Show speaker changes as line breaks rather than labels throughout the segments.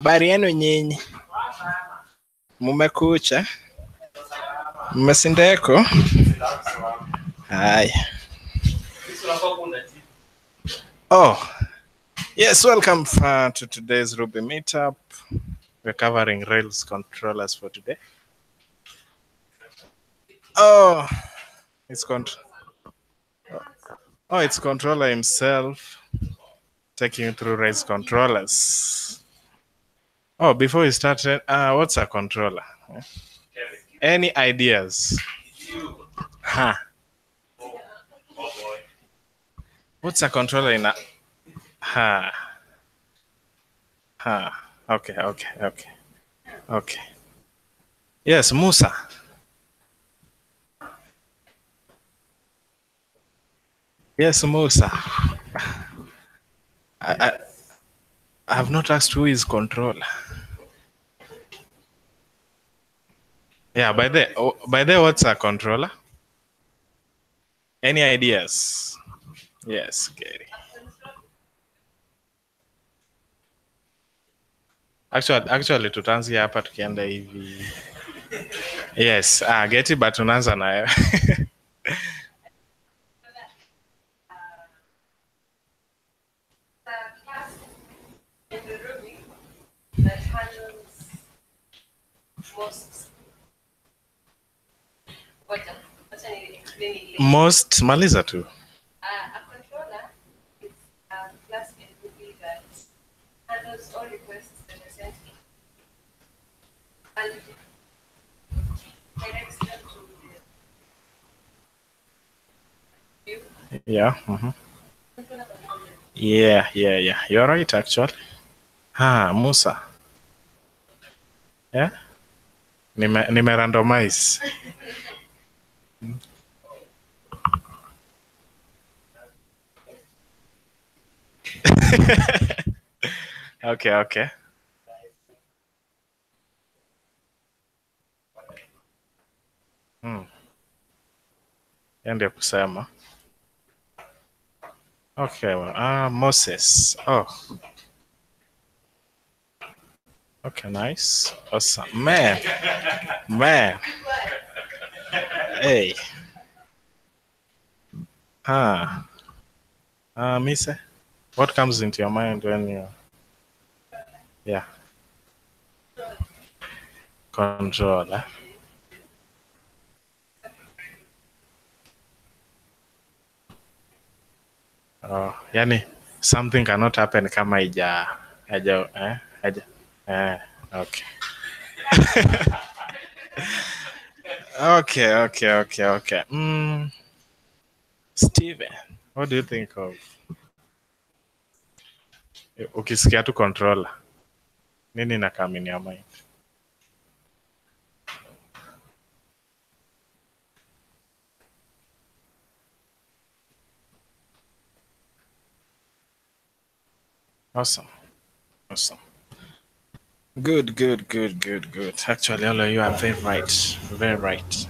Habari yenu nyinyi? Mumekucha? Mmesindeko? Haya. Oh, yes, welcome to today's Ruby Meetup. We're covering Rails controllers for today. Oh, it's it's controller himself taking you through Rails controllers. Oh, before we started, what's a controller? Any ideas? Huh. What's a controller in a... Ha. Ha. Okay. Yes, Musa. Yes, Musa. I have not asked who is controller. Yeah, by the what's a controller? Any ideas? Yes, Gary. Actually tutaanzia hapa tukienda hivi. Yes, Geti but tunaanza nayo. Most maliza tu.
A controller is a class in Ruby that handles all requests that are sent in and directs them to the view.
Yeah. Yeah. You're right, actually. Musa. Yeah? Nime randomize. Okay. Ende kusema. Okay, well, Moses. Oh. Okay, nice. Awesome. Man. Hey. Mise, what comes into your mind when you... Yeah. Controller. Yani, something cannot happen kama ija. Okay. Okay. Steven, what do you think of? Ukisikia tu controller, nini na come in your mind? Awesome. Good. Actually, all of you are very right.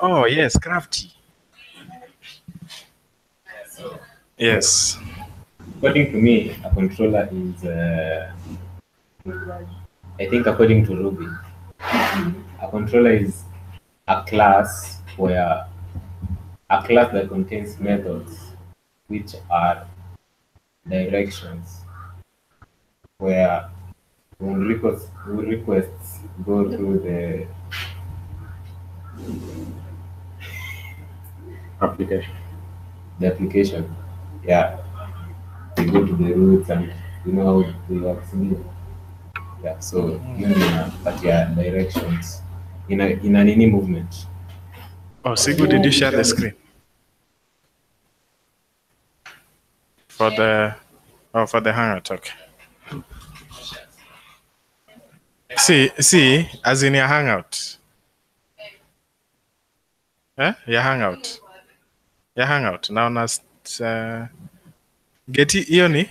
Oh, yes, crafty. Yes.
According to me, a controller is, I think according to Ruby, a controller is a class that contains methods which are directions where when requests go through the application, yeah, they go to the roots and you know how they work. Yeah, so but yeah, directions in any movement.
Oh, Sigu, did you share the screen? For the Hangout, okay. See, as in your Hangout. Your Hangout. Now, Geti Ioni.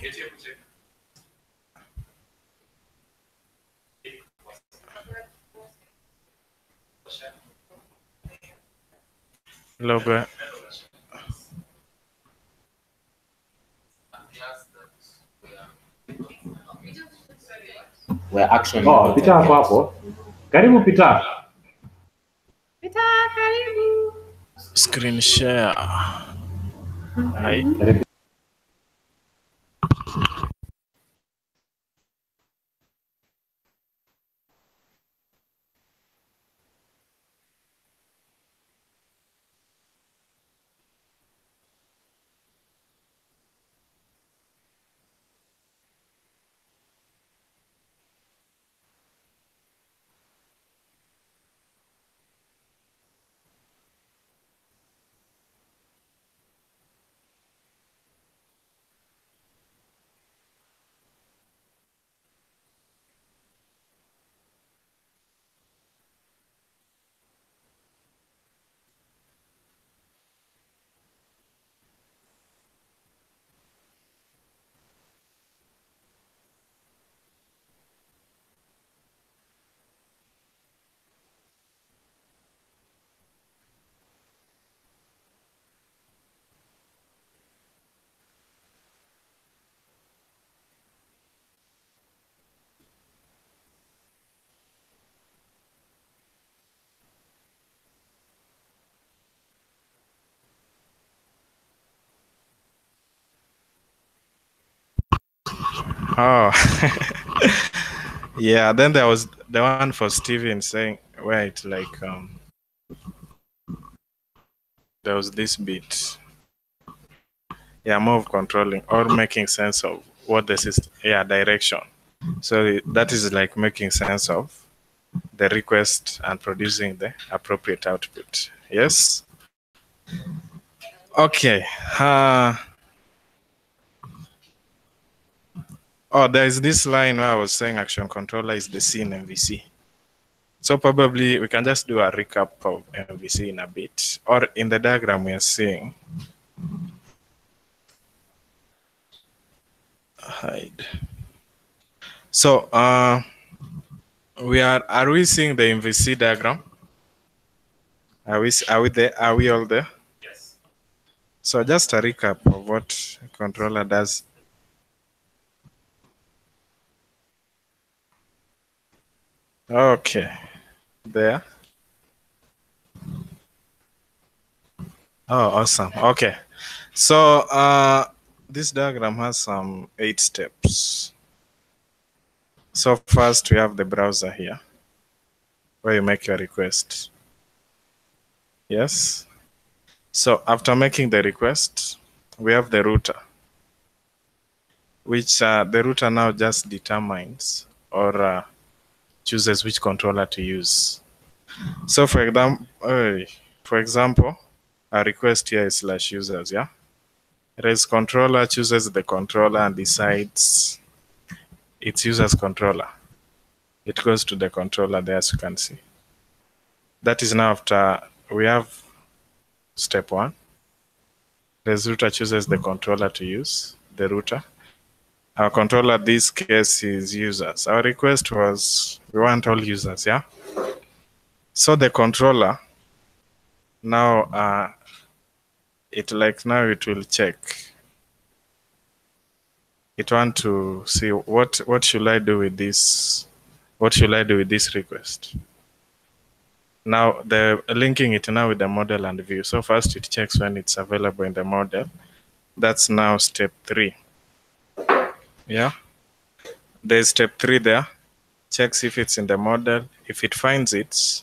Logo.
where action
Oh, Peter hapo hapo. Karibu Peter.
Screen share. Hi.
Karibu.
Oh. Yeah, then there was the one for Steven saying where it like there was this bit. Yeah, more of controlling or making sense of what the system, yeah, direction. So that is like making sense of the request and producing the appropriate output. Yes. Okay. Oh, there is this line where I was saying action controller is the scene MVC. So probably we can just do a recap of MVC in a bit, or in the diagram we are seeing. Hide. So are we seeing the MVC diagram? Are we there? Are we all there?
Yes.
So just a recap of what controller does. Okay, there. Oh, awesome. Okay, so this diagram has some 8 steps. So first we have the browser here, where you make your request. Yes. So after making the request, we have the router, which the router now just determines or chooses which controller to use. So for example, our request here is /users, yeah? Res controller chooses the controller and decides its user's controller. It goes to the controller there, as you can see. That is now after we have step 1. Res router chooses the controller to use, the router. Our controller, this case, is users. Our request was we want all users, yeah? So the controller now it will check. It want to see what should I do with this? What should I do with this request? Now the linking it now with the model and view. So first it checks when it's available in the model. That's now step 3. Yeah. There's step 3 there. Checks if it's in the model. If it finds it,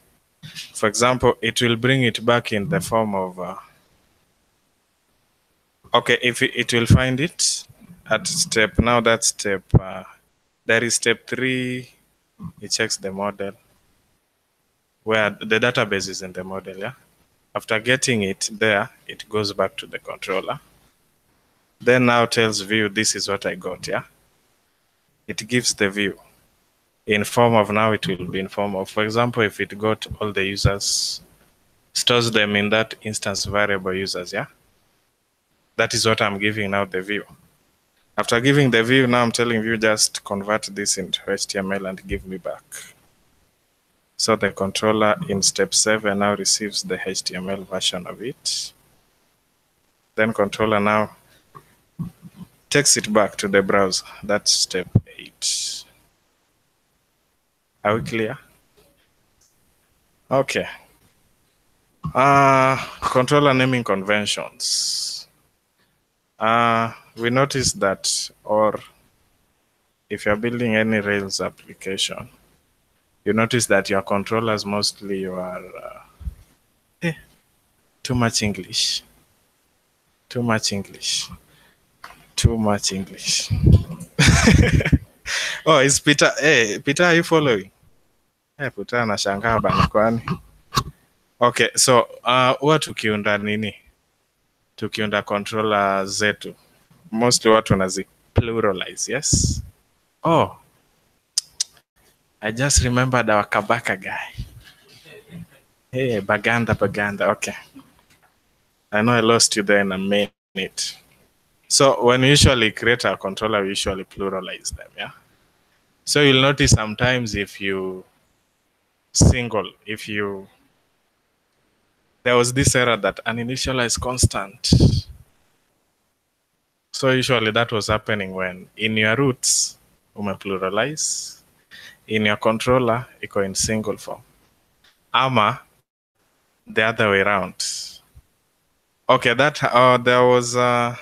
for example, it will bring it back in the form of okay, if it will find it at step, now that step, there is step 3, it checks the model, where the database is in the model, yeah? After getting it there, it goes back to the controller. Then now tells view, this is what I got, yeah? It gives the view. In form of now, it will be in form of, for example, if it got all the users, stores them in that instance variable users, yeah? That is what I'm giving now the view. After giving the view, now I'm telling you just convert this into HTML and give me back. So the controller in step 7 now receives the HTML version of it. Then controller now takes it back to the browser. That's step 8. out. Are we clear? Okay. Controller naming conventions. We noticed that, or if you're building any Rails application, you notice that your controllers mostly are too much English. Too much English. Too much English. Oh, it's Peter. Hey, Peter, are you following? Hey, Peter anashangaa bana kwani. Okay, so huwa tukiunda nini? Tukiunda controller zetu. Mostly watu wanazi pluralize, yes? Oh, I just remembered our Kabaka guy. Hey, Baganda. Okay. I know I lost you there in a minute. So when we usually create a controller, we usually pluralize them, yeah? So you'll notice sometimes if you there was this error that an initialize constant. So usually that was happening when in your roots, pluralize, in your controller, iko in single form. Ama, the other way around. Okay, there was, I'm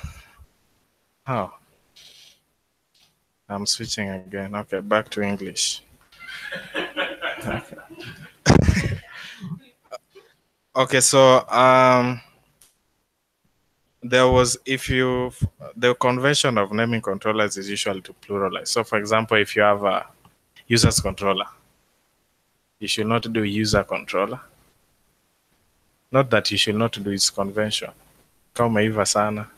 switching again. Okay, back to English. Okay, so there was, the convention of naming controllers is usually to pluralize. So for example, if you have a user's controller, you should not do user controller. Not that you should not do its convention. Kama umeiva sana,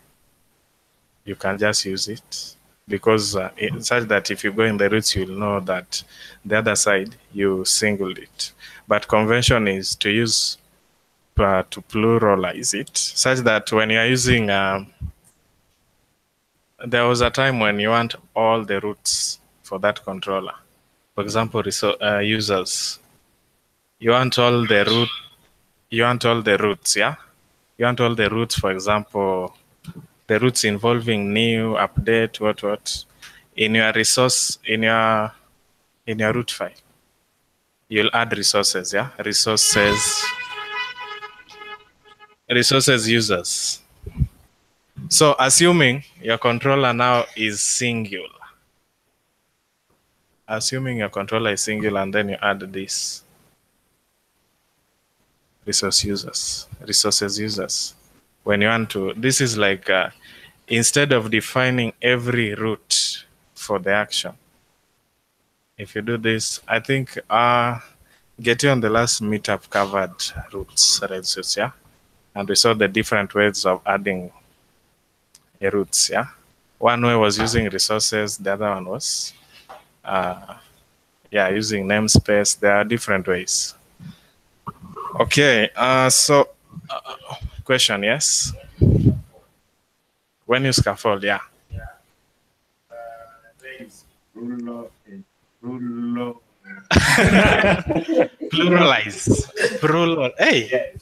you can just use it. Because such that if you go in the roots, you'll know that the other side, you singled it. But convention is to use, to pluralize it, such that when you're using, there was a time when you want all the roots for that controller. For example, users. You want all the roots, yeah? You want all the roots, for example, the roots involving new, update, what, in your resource, in your root file. You'll add resources, yeah? Resources users. So assuming your controller now is singular. Assuming your controller is singular and then you add this. Resources users. When you want to, this is like, instead of defining every root for the action, if you do this, I think Getty on the last meetup covered roots, yeah? And we saw the different ways of adding a roots, yeah? One way was using resources, the other one was, using namespace. There are different ways. Okay, so question, yes? When you scaffold, yeah. Pluralize. Plural. Hey.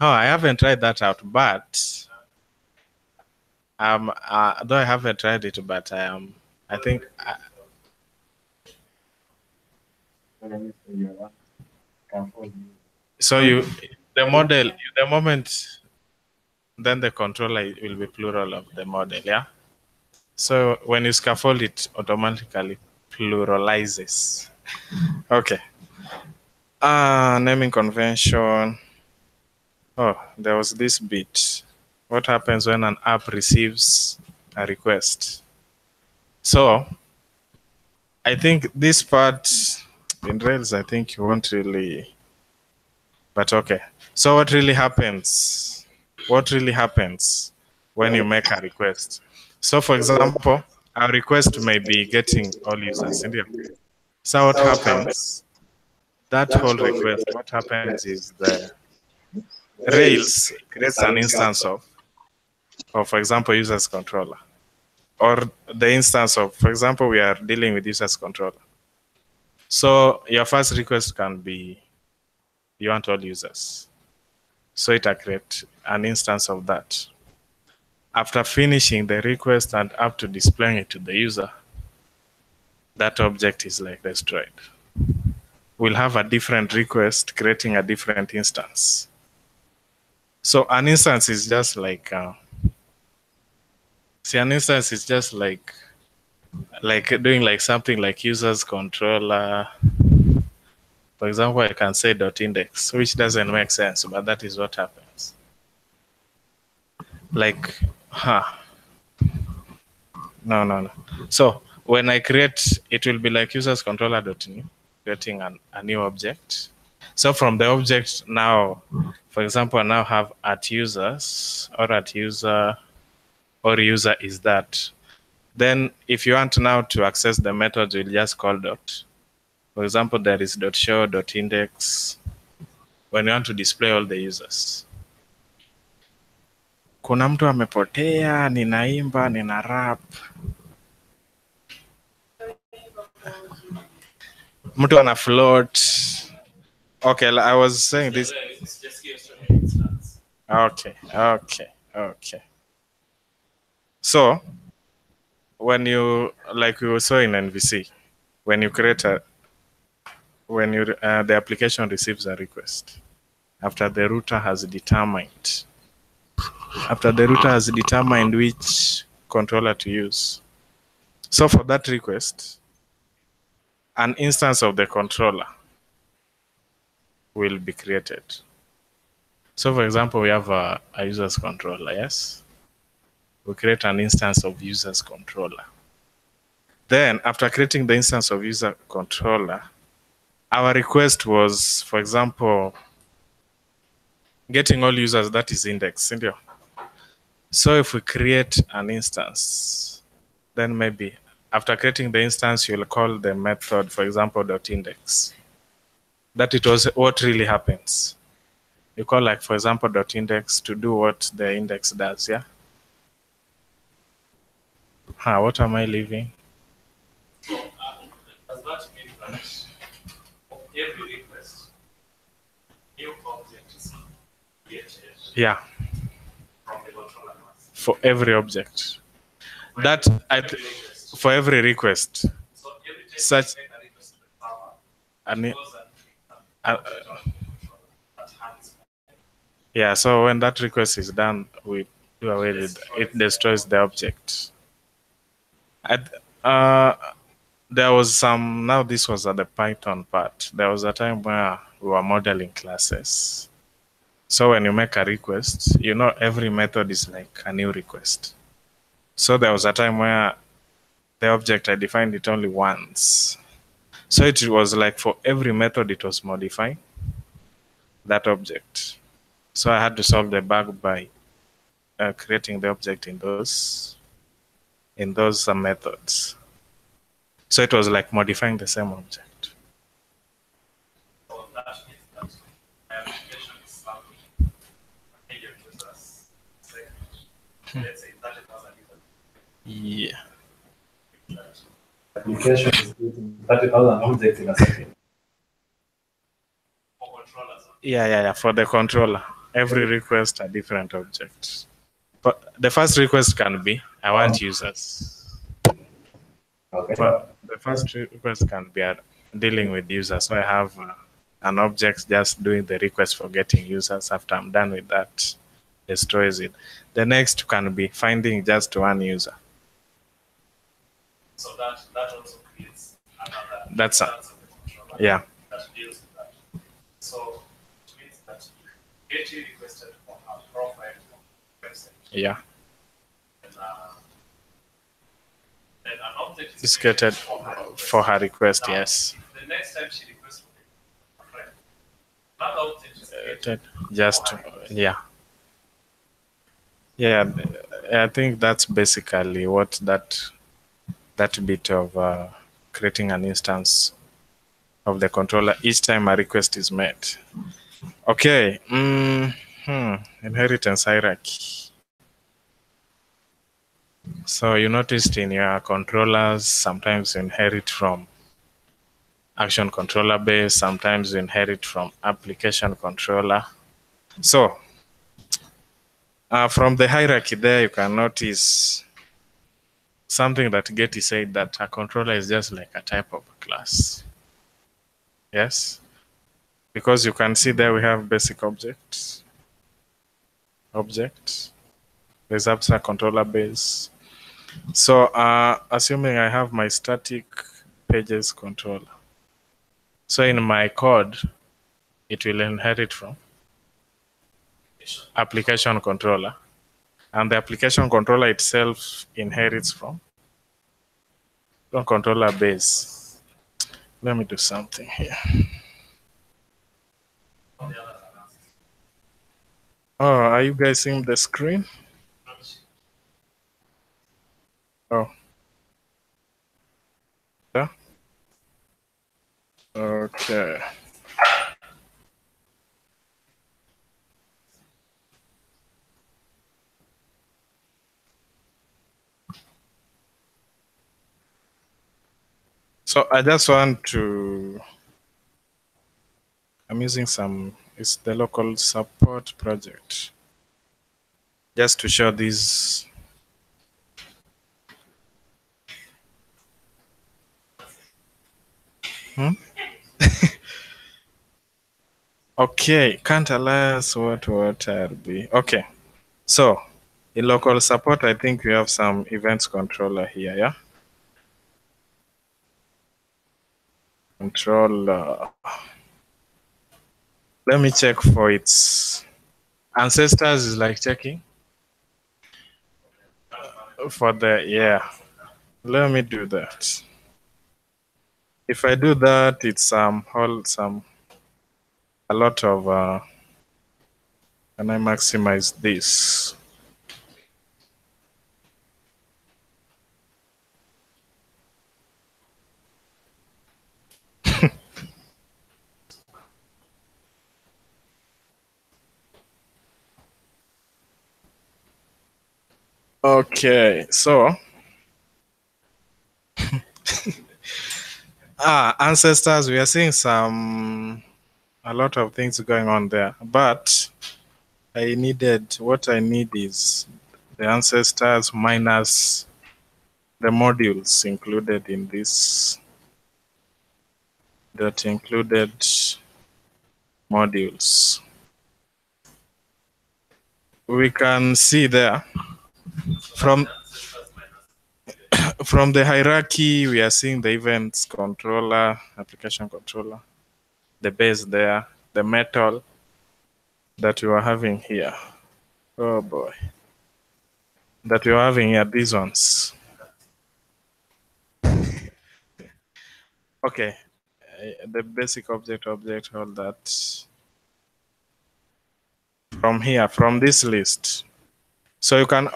Oh, I haven't tried that out, but though I haven't tried it, but I think. So the moment, then the controller will be plural of the model, yeah? So when you scaffold, it automatically pluralizes. Okay. Naming convention. Oh, there was this bit. What happens when an app receives a request? So I think this part in Rails, I think you won't really, but okay. So what really happens? What really happens when you make a request? So for example, a request may be getting all users. So what happens? That whole request, what happens is the Rails creates an instance of, for example, users controller. Or the instance of, for example, we are dealing with users controller. So your first request can be, you want all users. So it creates an instance of that. after finishing the request and up to displaying it to the user, that object is like destroyed. We'll have a different request creating a different instance. So an instance is just like, an instance is just like doing like something like users controller. For example, I can say .index, which doesn't make sense, but that is what happens. Like, no. So when I create, it will be like users controller.new, creating a new object. So from the object now, for example, I now have at users or at user or user is that. Then if you want now to access the methods, we'll just call dot. For example, there is .show, .index, when you want to display all the users. Kuna mtu amepotea, ninaimba, nina rap. Mtu ana float. Okay, I was saying this. Okay. So, when you, like we saw in NVC, when you create the application receives a request after the router has determined which controller to use. So for that request, an instance of the controller will be created. So for example, we have a user's controller, yes? We create an instance of user's controller. Then after creating the instance of user controller, our request was, for example, getting all users, that is index. So if we create an instance, then maybe after creating the instance, you'll call the method, for example, .index. That it was what really happens. You call, like, for example, .index to do what the index does, yeah? What am I leaving?
So, does that mean that for every request, new object is created?
Yeah.
From the controller class?
For every object. That for every request.
So every time
Such
you make a request to the server,
an,
it goes and that hands.
yeah, so when that request is done, we do away with it. It destroys the object. There was some, now this was at the Python part. There was a time where we were modeling classes. So when you make a request, every method is like a new request. So there was a time where the object, I defined it only once. So it was like for every method it was modifying that object. So I had to solve the bug by creating the object in those methods. So it was like modifying the same object.
So that means that my application is serving million users a second. Let's say 30,000 users.
Yeah.
Application is creating 30,000 objects in a second.
For controllers.
Yeah. For the controller, every request a different object. But the first request can be, I want users.
Okay.
But the first request can be dealing with users. So I have an object just doing the request for getting users. After I'm done with that, destroys it. The next can be finding just one user.
So that also creates another
That's
instance of the controller
yeah.
that deals with that. So it means that getting requested for a profile website.
Yeah.
And an object
It's created for her request,
Now,
yes.
The next time she requests for a friend, another object is created.
Just, yeah. Yeah, I think that's basically what that bit of creating an instance of the controller each time a request is made. Okay. Inheritance hierarchy. So you noticed in your controllers, sometimes you inherit from action controller base, sometimes you inherit from application controller. So From the hierarchy there, you can notice something that Getty said, that a controller is just like a type of a class. Yes, because you can see there we have basic objects. There's abstract controller base. So assuming I have my static pages controller. So in my code, it will inherit from application controller. And the application controller itself inherits from controller base. Let me do something here. Oh, are you guys seeing the screen? Oh. Yeah. Okay. So I just want to, I'm using it's the local support project, just to show these. Okay, can't alias what RB. Okay, so in local support, I think we have some events controller here, yeah? Controller. Let me check for its ancestors, is like checking for the, yeah. Let me do that. If I do that, it's a lot of, can I maximize this? Okay, so ancestors, we are seeing a lot of things going on there, but what I need is the ancestors minus the modules included in this, that included modules. We can see there from the hierarchy, we are seeing the events controller, application controller, the base there, the metal that you are having here. Oh boy. That we are having here, these ones. Okay, the basic object, all that. From here, from this list. So you can,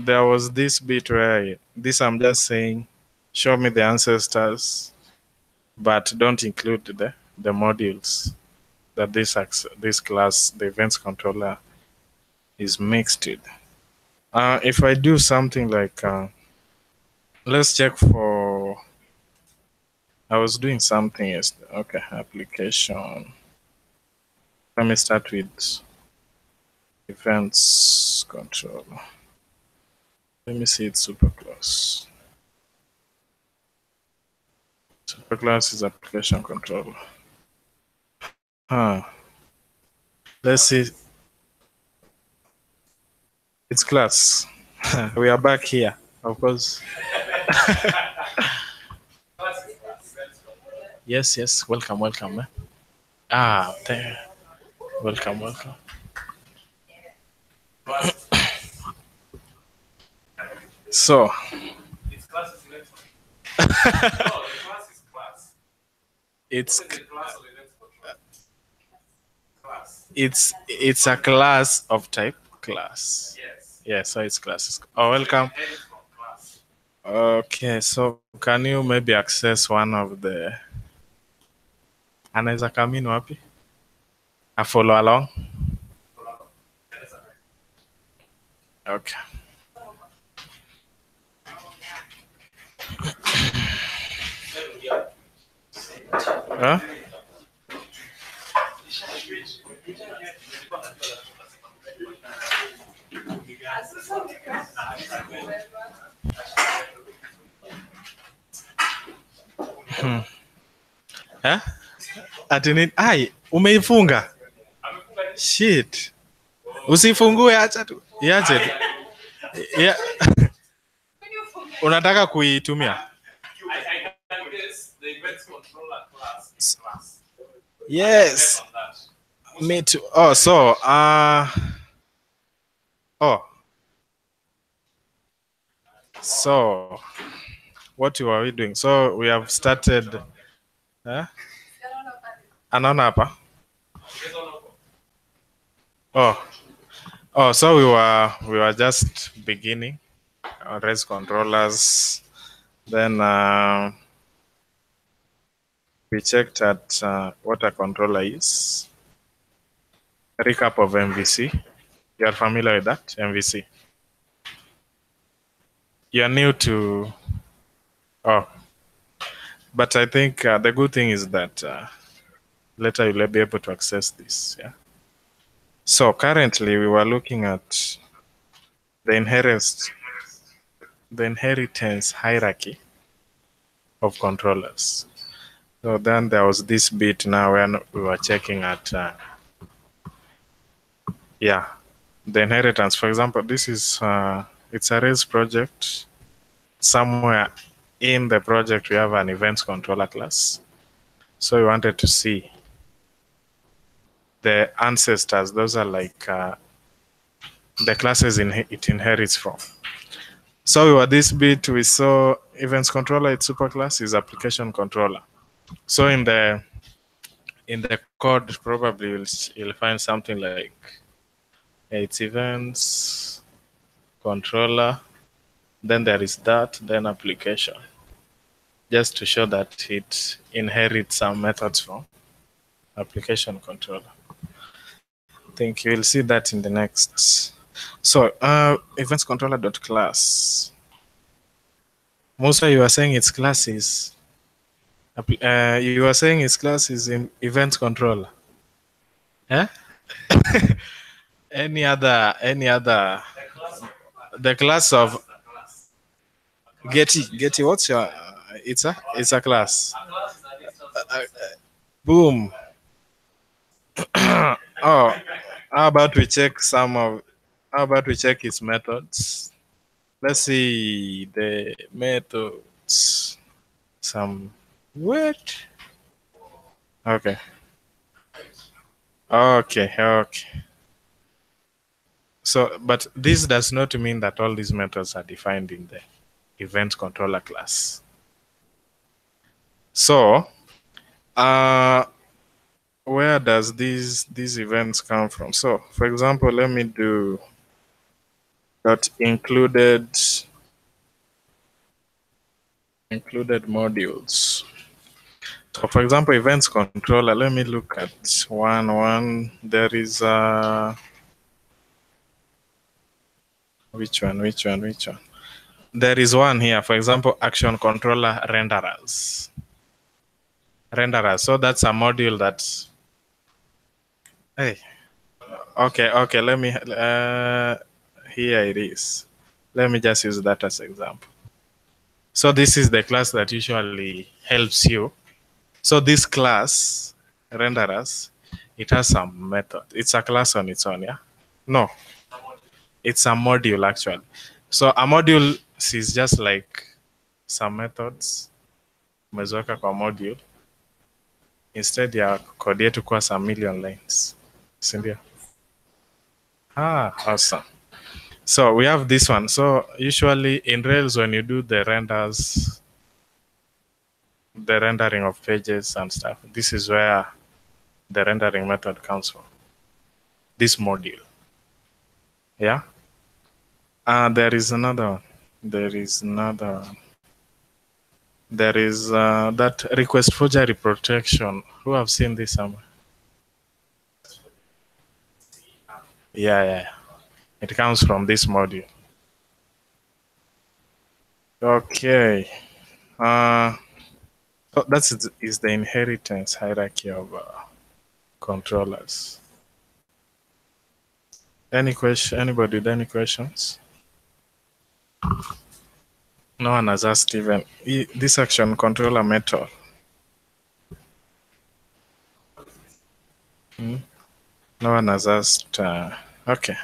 there was this bit where I'm just saying, show me the ancestors, but don't include the modules that this class, the events controller, is mixed with. If I do something like, let's check for, I was doing something yesterday. Okay, application. Let me start with events controller. Let me see it's superclass. Superclass is application controller. Let's see. It's class. We are back here, of course. Yes. Welcome. Man. Welcome. So.
It's class is event. No, the class is class.
It's
What is the class of event control? Class.
It's a class of type class.
Yes.
Yeah, so it's classes. Oh, welcome. Okay, so can you maybe access one of the, anaweza come in wapi? A follow along? Okay. Huh? Eh? Ati nini? Ai, umeifunga. Shit. Usifungue, acha tu. Iache tu. Yeah. Unataka kuitumia?
I can guess the events controller class.
Yes. Me too. Oh, so oh, so what are we doing? So we have started. Eh? Anaona hapa. Oh, oh. So we were just beginning race controllers. Then we checked at what a controller is. Recap of MVC. You are familiar with that MVC? You are new to. Oh, but I think the good thing is that later you'll be able to access this. Yeah. So currently we were looking at the inheritance hierarchy of controllers. So then there was this bit now when we were checking at the inheritance. For example, this is it's a race project. Somewhere in the project we have an events controller class. So we wanted to see the ancestors. Those are like the classes it inherits from. So we were this bit, we saw events controller, its superclass is application controller. So in the code, probably you'll find something like it's events controller, then there is that, then application, just to show that it inherits some methods from application controller. I think you will see that in the next. So events controller.class. Musa, you are saying its class is you are saying its class is in event controller. Eh? any other the class of Getty, what's your it's a class. Boom. Oh, how about we check its methods? Let's see the methods. Some what? Okay. So, but this does not mean that all these methods are defined in the event controller class. So, where does these events come from? So, for example, let me do dot included modules. So, for example, events controller. Let me look at one. There is which one? There is one here. For example, action controller renderers. So that's a module that. Hey. Okay. Let me. Here it is. Let me just use that as example. So this is the class that usually helps you. So this class, renderers, it has some method. It's a class on its own, yeah? No. It's a module, actually. So a module is just like some methods. Umeziweka kwa module. Instead ya code yetu kuwa some million lines. Sindio? Awesome. So we have this one. So usually in Rails, when you do the rendering of pages and stuff, this is where the rendering method comes from. This module. Yeah. There is another one. There is that request forgery protection. Who have seen this somewhere? Yeah. It comes from this module. Okay. So that is the inheritance hierarchy of controllers. Any question? Anybody with any questions? No one has asked even this action controller method. No one has asked. Okay,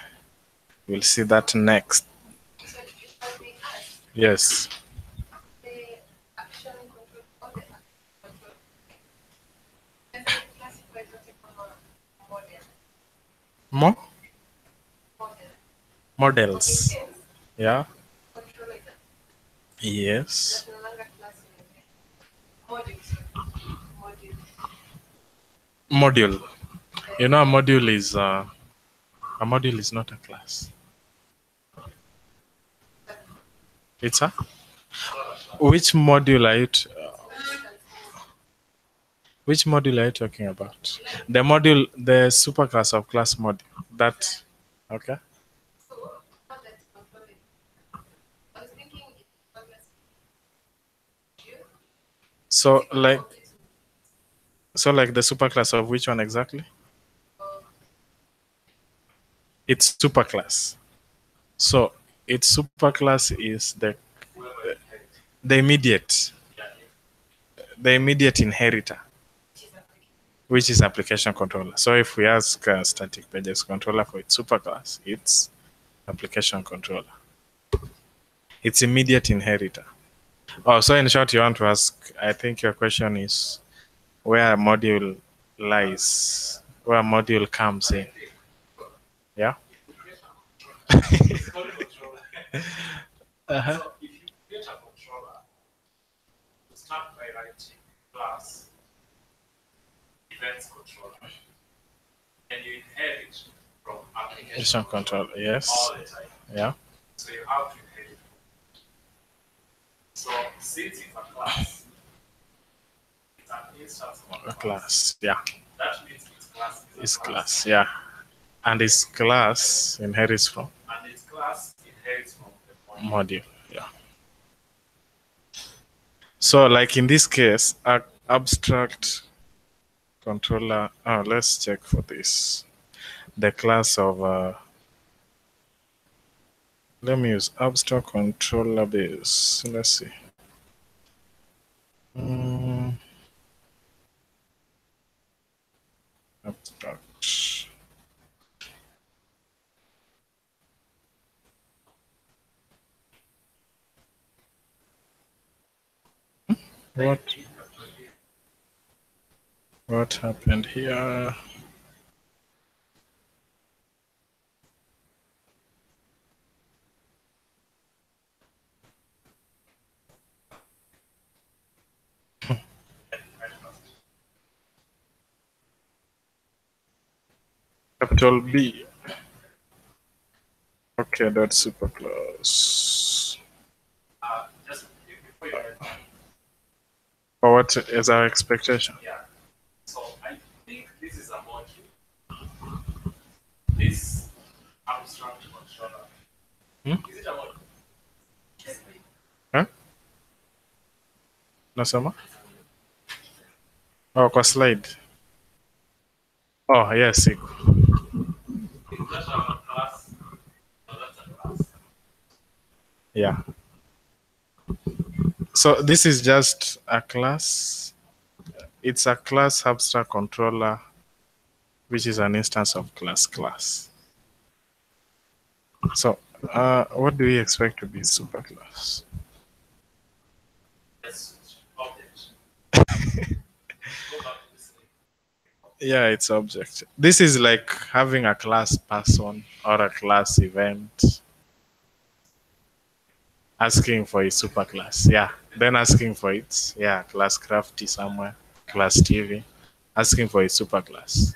we'll see that next.
So if I may ask,
Yes.
the action control or the action control, can I classify something from a
More
model? For
models.
instance,
Yeah.
controller is
Yes.
no longer class module, sorry. Module.
Module. You know, a module is not a class. It's a which module are you? Which module are you talking about? The module, the superclass of class module. That okay.
So now that's controlling. I was thinking it's a class module.
So like the superclass of which one exactly? It's superclass. So its superclass is the immediate the immediate inheritor, which is application controller. So if we ask static pages controller for its superclass, it's application controller. Its immediate inheritor. Oh, so in short, you want to ask, I think your question is where a module lies, where a module comes in. Yeah?
It's called controller. So if you create a controller, you start by writing class events controller, and you inherit from application
Application controller, yes.
all the time.
Yeah.
So you have to inherit. So since it's a class, it's an instance of
A class, yeah.
That means its class is
It's
a
class, yeah. And its class inherits from
and its class inherits from the module.
module, yeah. So like in this case, abstract controller, let's check for this. The class of, let me use abstract controller base. Let's see. Mm, abstract. What? What happened here? Capital B. Okay, that's super close.
Just before you get back,
Or what is our expectation?
yeah. So I think this is a module. This abstract controller.
Hmm?
Is it a module?
Huh? Nasema? Oh, kwa slide. Oh, yes, iko.
Is that a class? No, that's a class.
Yeah. So this is just a class. It's a class abstract controller, which is an instance of class. So, what do we expect to be superclass?
Yes, object. Go back to this thing.
Yeah, it's object. This is like having a class person or a class event asking for a superclass. Yeah. Then asking for it. Yeah, class crafty somewhere, class TV, asking for a superclass.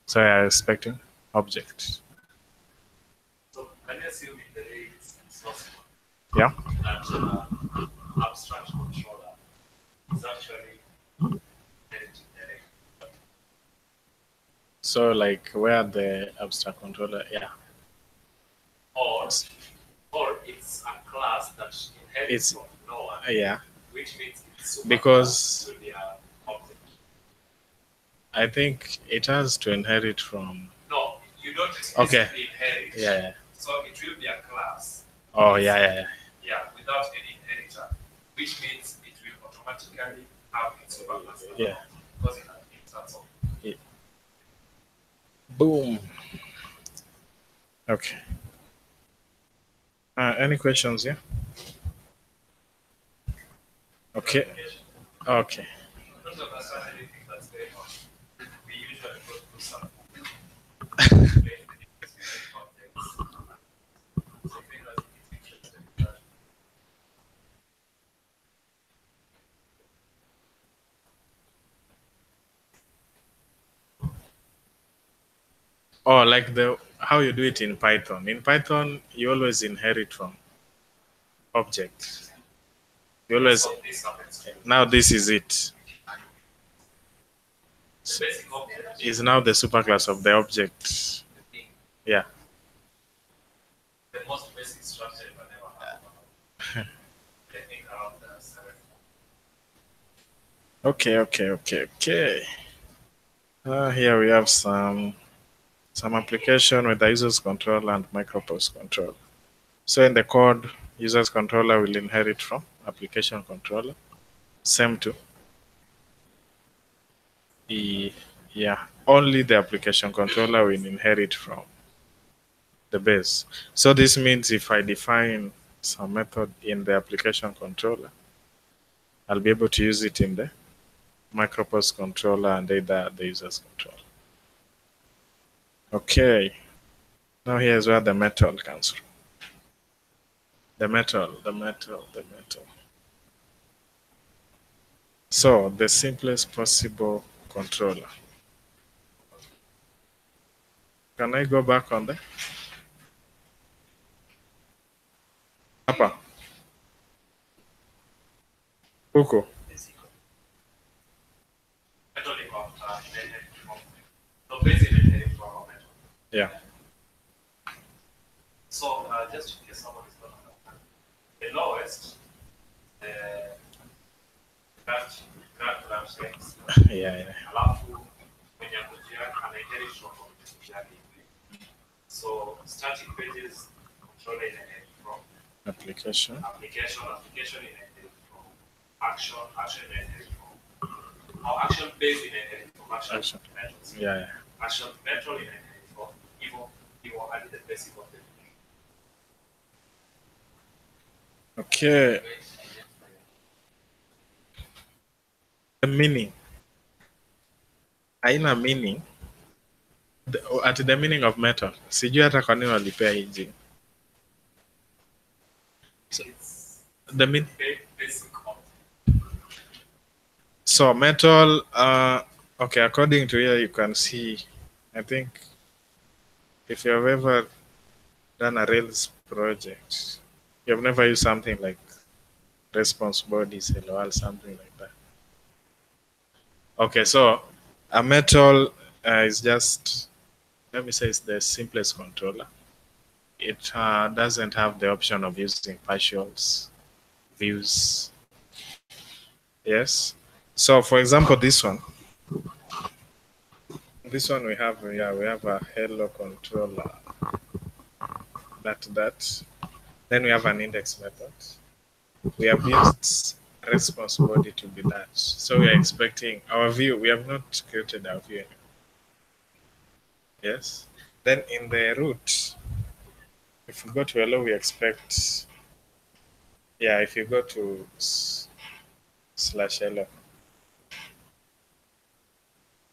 So you're expecting object.
So can you assume in the way it's source
Yeah.
that abstract controller is actually very generic?
So like where the abstract controller, yeah.
Or it's a class that inherits
It's
from no one,
yeah.
which means it's super
Because
will be an object.
I think it has to inherit from.
No, you don't
Okay.
explicitly inherit.
Yeah.
So it will be a class.
Oh yeah.
Yeah, without any inheritor, which means it will automatically have its superclass.
Yeah.
Because in terms of
Boom. Okay. Any questions here? Okay. Okay.
I don't understand anything that's going on. We usually go through some context. So if anybody is interested in that,
Oh, like the how you do it in Python. In Python, you always inherit from object. You always
so this happens.
now this is it.
The basic object
Is now the superclass of the object. Yeah.
the most basic structure you can ever have. I think around the 7.
Okay. Here we have some application with the users controller and microprocessor controller. So in the code, users controller will inherit from application controller. Same to yeah, only the application controller will inherit from the base. So this means if I define some method in the application controller, I'll be able to use it in the microprocessor controller and either the user's controller. Okay. Now here's where the method comes from. The metal. So the simplest possible controller. Can I go back on the upper? Huko.
Metal involved inherit from. So basically inherit from our metal.
Yeah.
So just in case someone is not understand, the lowest graph strengths.
Yeah.
Alafu mwenye kujia anainherit from kujali. So static pages controller inherit from
Application.
application inherit from action inherit from. Now action based inherit from action methods.
Yeah.
Action method inherit from even added the basic of the
Okay. The meaning. Haina meaning. At the meaning of metal. Sijui hata kwa nini walipea hii jina.
it's
The mean.
basic of
So metal. Okay. According to here, you can see. I think if you have ever done a Rails project, you have never used something like response bodies, LOL, something like that. Okay, so a metal is just, let me say, it's the simplest controller. It doesn't have the option of using partials, views. Yes. So, for example, this one we have a hello controller. That. Then we have an index method. We have used response body to be that. So we are expecting our view. We have not created our view. Yes. Then in the root, if you go to hello, we expect. Yeah, if you go to slash hello.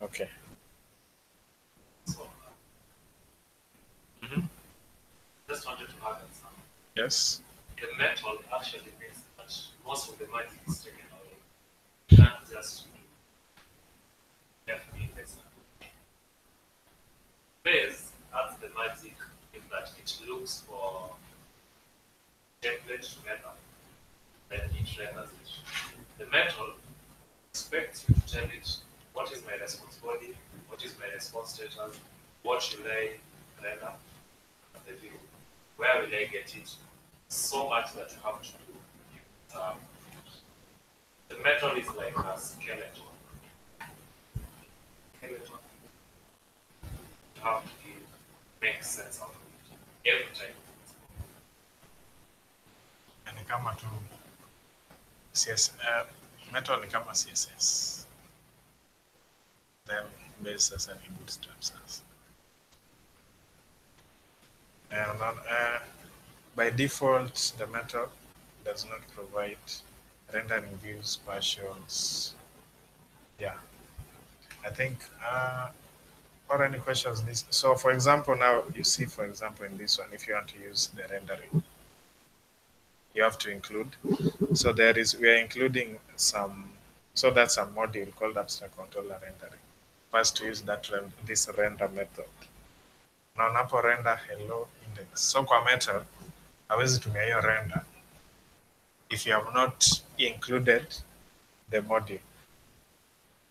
Okay.
so just wanted to add some.
Yes.
The metal actually means that most of the magic is taken away. You can't just definitely base, that's the magic in that it looks for template together, then it renders it. The metal expects you to tell it what is my response body, what is my response status, what should I render at the view, where will I get it, so much that you have to do. The metal is like a skeleton. You have to make sense out of it every time.
Ni kama tu metal ni kama CSS. Then base sasa ni bootstrap sasa. And by default, the method does not provide rendering views, partials. Yeah, I think. Or any questions? This. So, for example, now you see, for example, in this one, if you want to use the rendering, you have to include. So we are including some. So that's a module called abstract controller rendering. First, to use this render method. Na unapo render hello index. So kwa method hawezi tumia hiyo render if you have not included the module.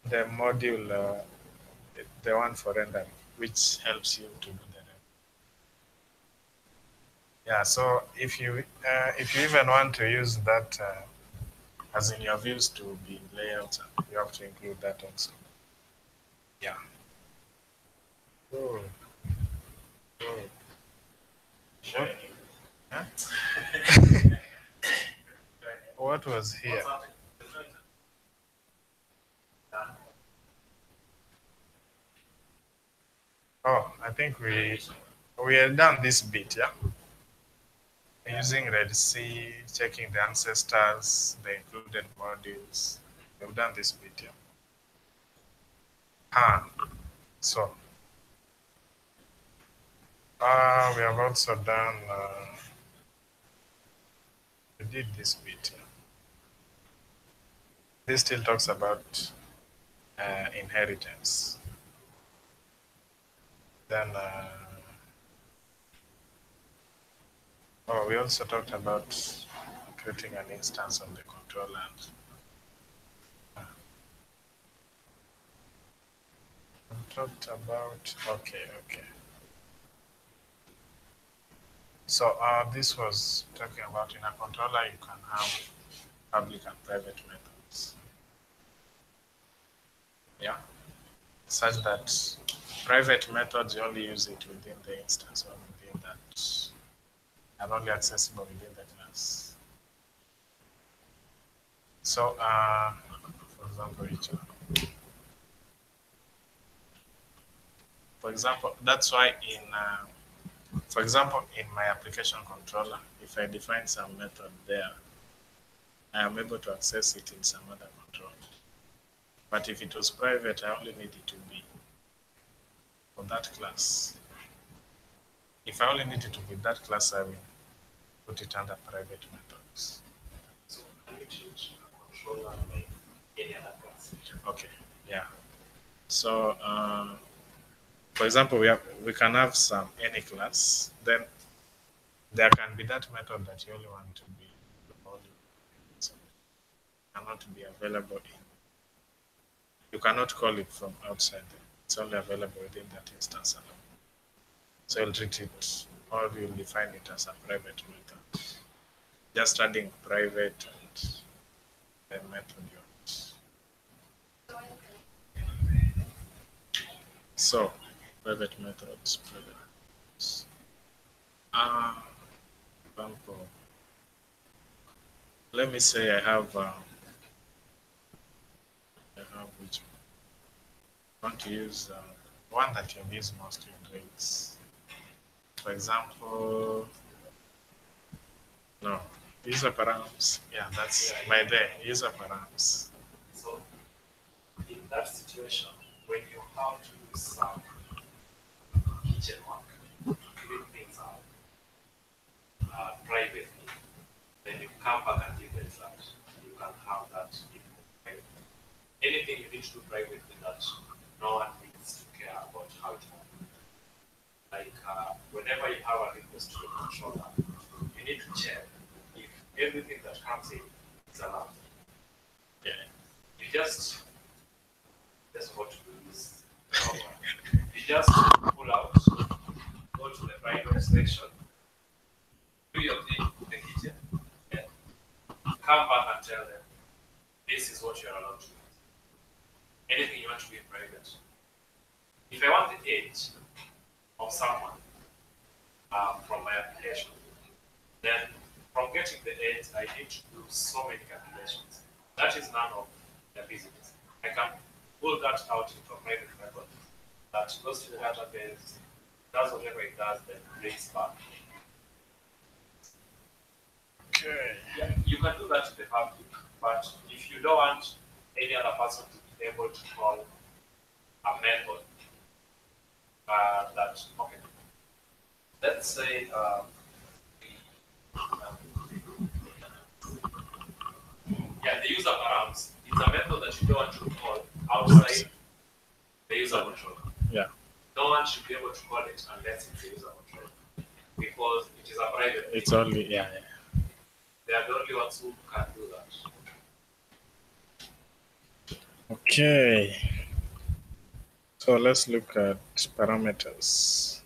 The module, the one for rendering, which helps you to do the rendering. Yeah. So if you even want to use that as in your views to be layout, you have to include that also. Yeah. Oh. Oh. Sure. Huh? What was here? Oh, I think we had done this bit, yeah. Using Red C, checking the ancestors, the included modules. We've done this bit, yeah. So we have also done. We did this bit. Yeah. This still talks about inheritance. Then, we also talked about creating an instance of the controller. We talked about, okay. So this was talking about in a controller you can have public and private methods. Yeah, such that private methods you only use it within the instance or within that, and only accessible within the class. So, for example, that's why for example, in my application controller, if I define some method there, I am able to access it in some other controller. But if it was private, I only need it to be for that class. If I only need it to be that class, I will put it under private methods.
So can you change a controller by any other class?
Okay, yeah. So, for example, we can have any class. Then there can be that method that you only want to be cannot be available in. You cannot call it from outside. It's only available within that instance alone. So you'll treat it, or you'll define it as a private method. Just adding private and the method you want. So, private methods. Example. Let me say I have which I want to use one that you've used most in drinks. For example, no, user params. Yeah, that's my day. User params.
So, in that situation, when you have to do some kitchen work, clean things out privately, then you come back and give the result. You can have that in private. Anything you need to do privately that no one needs to care about how it happens. Like whenever you have a request to the controller, you need to check if everything that comes in is allowed.
Yeah.
You just go to this. You just pull out, go to the private section, do your thing in the kitchen, and come back and tell them this is what you're allowed to do. Anything you want to be in private. If I want the age of someone from my application, then from getting the age, I need to do so many calculations. That is none of their business. I can pull that out into a private record that goes to the database, does whatever it does, then brings back.
Okay.
Yeah, you can do that to the public, but if you don't want any other person to be able to call a method that, okay, let's say, yeah, the user params. It's a method that you don't want to call outside the user control.
Yeah.
No one should be able to call it unless it's the user control, because it is a private
It's
thing.
only, yeah.
They are the only ones who can do that.
Okay. So let's look at parameters.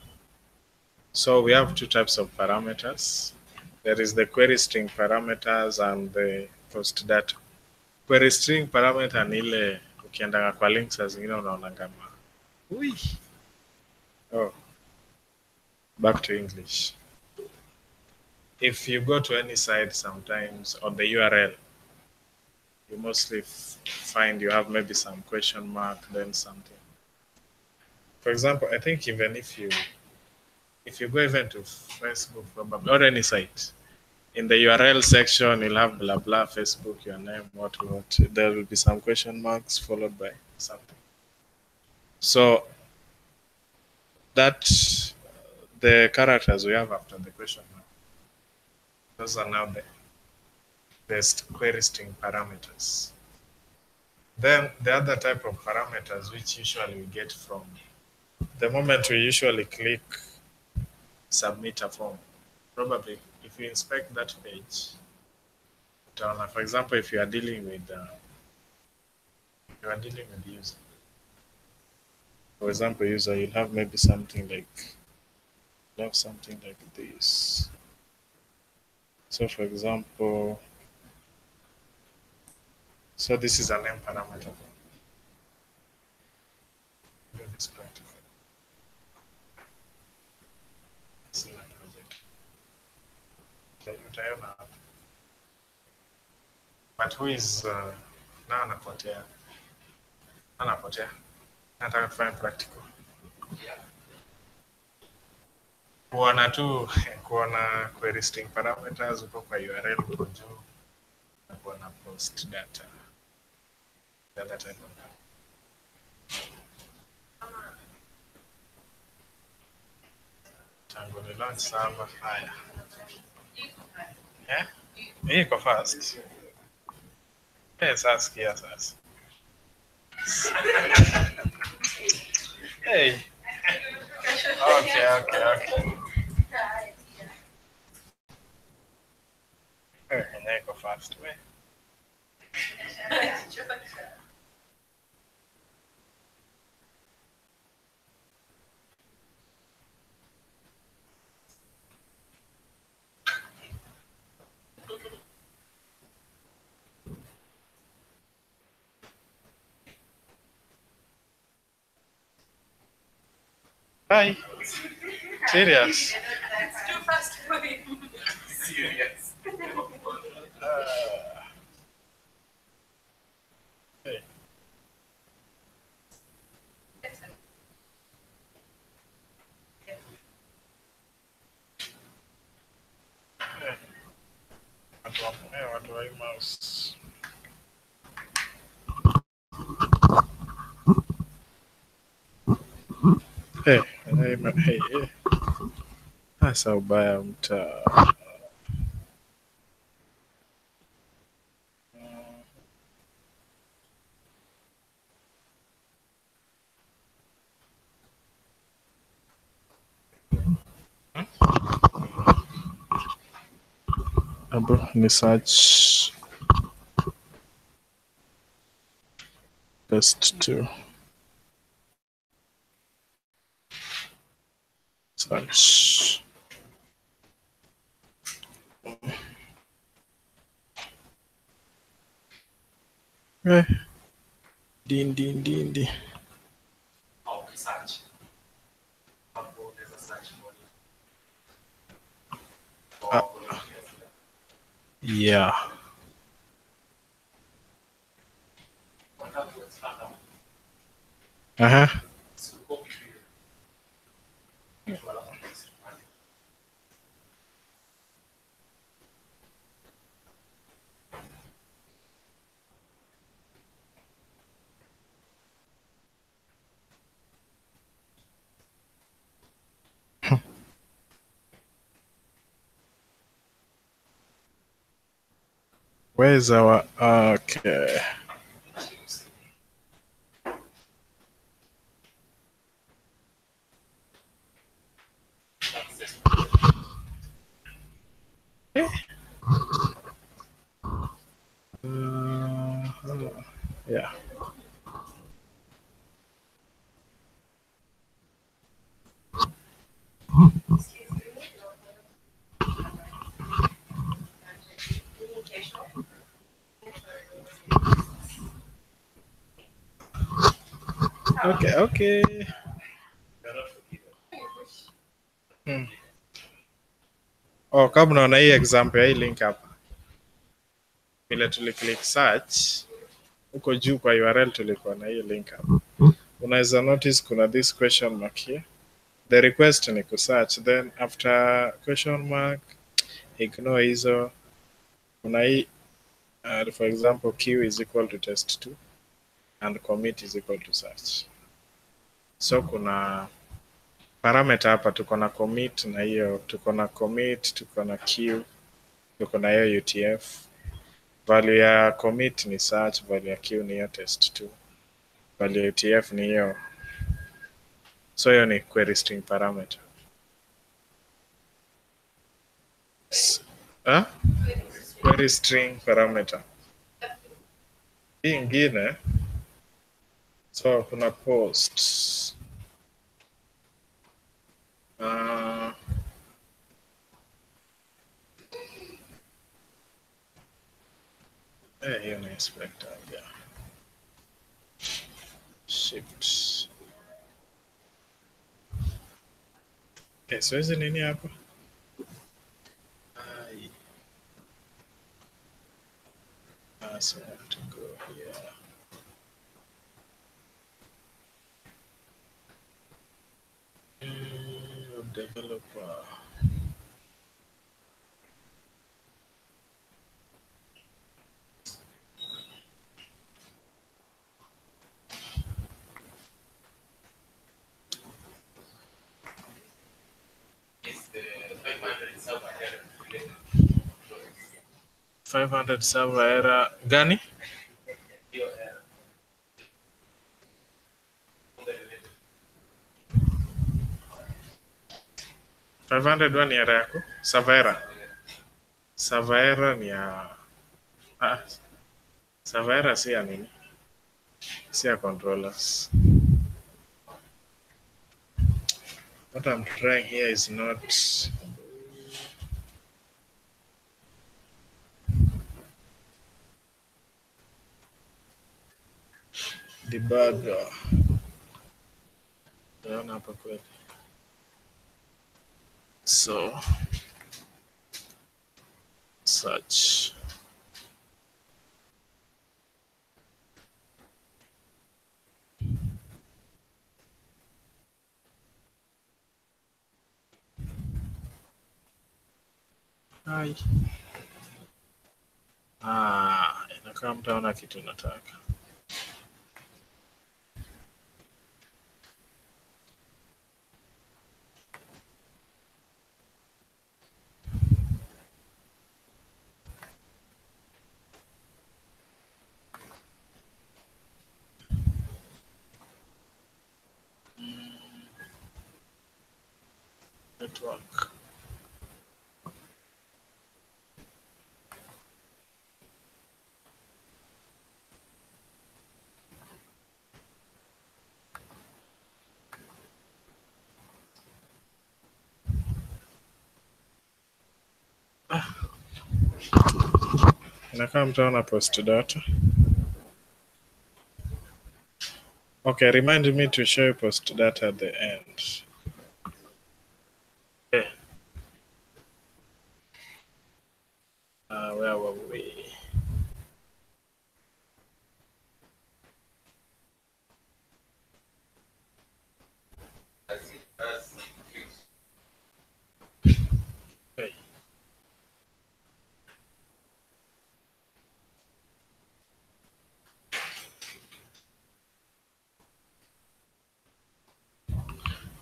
So we have two types of parameters. There is the query string parameters and the post data. Query string parameter ni ile ukienda kwa links saa zingine unaona kama ui. Oh. Back to English. If you go to any site sometimes on the URL, you mostly find you have maybe some question mark, then something. For example, I think even if you go even to Facebook probably or any site, in the URL section you'll have blah blah Facebook, your name, what. There will be some question marks followed by something. So that the characters we have after the question mark, those are now the query string parameters. Then the other type of parameters which usually we get from the moment we usually click submit a form. Probably if you inspect that page, for example, if you are dealing with the user. For example, user, you'll have maybe something like this. So for example, so this is a name parameter. Do this practical. Utaona hapa. But who is na anapotea? Nataka tufanye practical. Kuona query string parameters uko kwa URL uko juu na kuona post data. Data type of data. Tangu ni launch server haya. Yeah? Hii iko fast. Sasa sikia sasa. Hey. Okay. Yenyewe iko fast. Hi. Serious?
It's too fast for him.
Serious.
Hey. Watu wa mouse. Hey. Sasa ubaya mtaa. Abo ni search best to search. Din.
Oh, search. There's a search body.
Yeah. Where's our okay? Yeah. Okay, okay. Oh, kama unaona hii example ya hii link hapa, vile tuliclick search huko juu kwa URL tulikuwa na hii link hapa. Unaweza notice kuna this question mark here. The request ni kusearch, then after question mark ignore hizo. Kuna hii for example q is equal to test2 and commit is equal to search. So kuna parameter hapa, tuko na commit na hiyo, tuko na commit, tuko na q, tuko na hiyo UTF. Value ya commit ni search, value ya q ni hiyo test2, value ya UTF ni hiyo. So hiyo ni query string parameter. Query string parameter. Hii ingine, so kuna post. Hiyo ni inspector, yeah. Shift. Okay, so hizi nini hapa? So I have to go here. Developer.
Is the 500 server error related?
500 server error gani?
Your error.
500 one error yako? Server error. Server error ni ya server error si ya nini? Si ya controllers. What I'm trying here is not debugger. Naona hapa kweli. So search. Hai. Inakaa mtaona kitu nataka. Network. Inakaa mtaona post data. Okay, remind me to show you post data at the end. Okay. Where were we? Hey.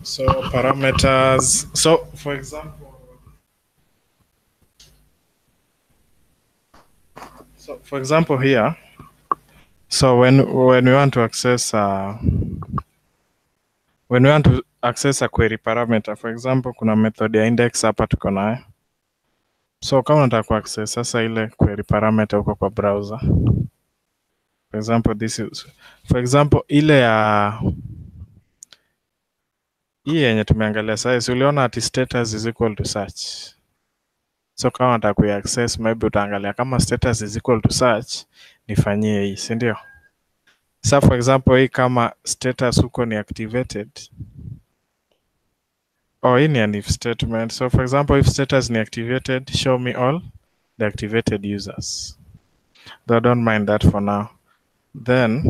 So parameters. So for example, So for example here, so when we want to access a query parameter, for example, kuna method ya index hapa tuko nayo. So kama unataka kuaccess sasa ile query parameter huko kwa browser. For example, ile ya hii yenye tumeangalia sasa, uliona ati status is equal to search. So kama unataka kuaccess, maybe utaangalia kama status is equal to search, nifanyie hii, si ndio? So for example, hii kama status huko ni activated. Hii ni an if statement. So for example, if status ni activated, show me all the activated users. Though don't mind that for now. Then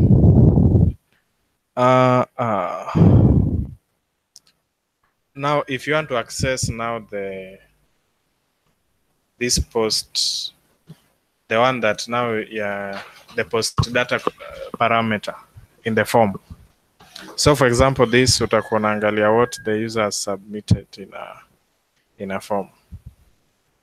now if you want to access now this post, the one that now the post data parameter in the form. So for example, this utakuwa unaangalia what the user has submitted in a form.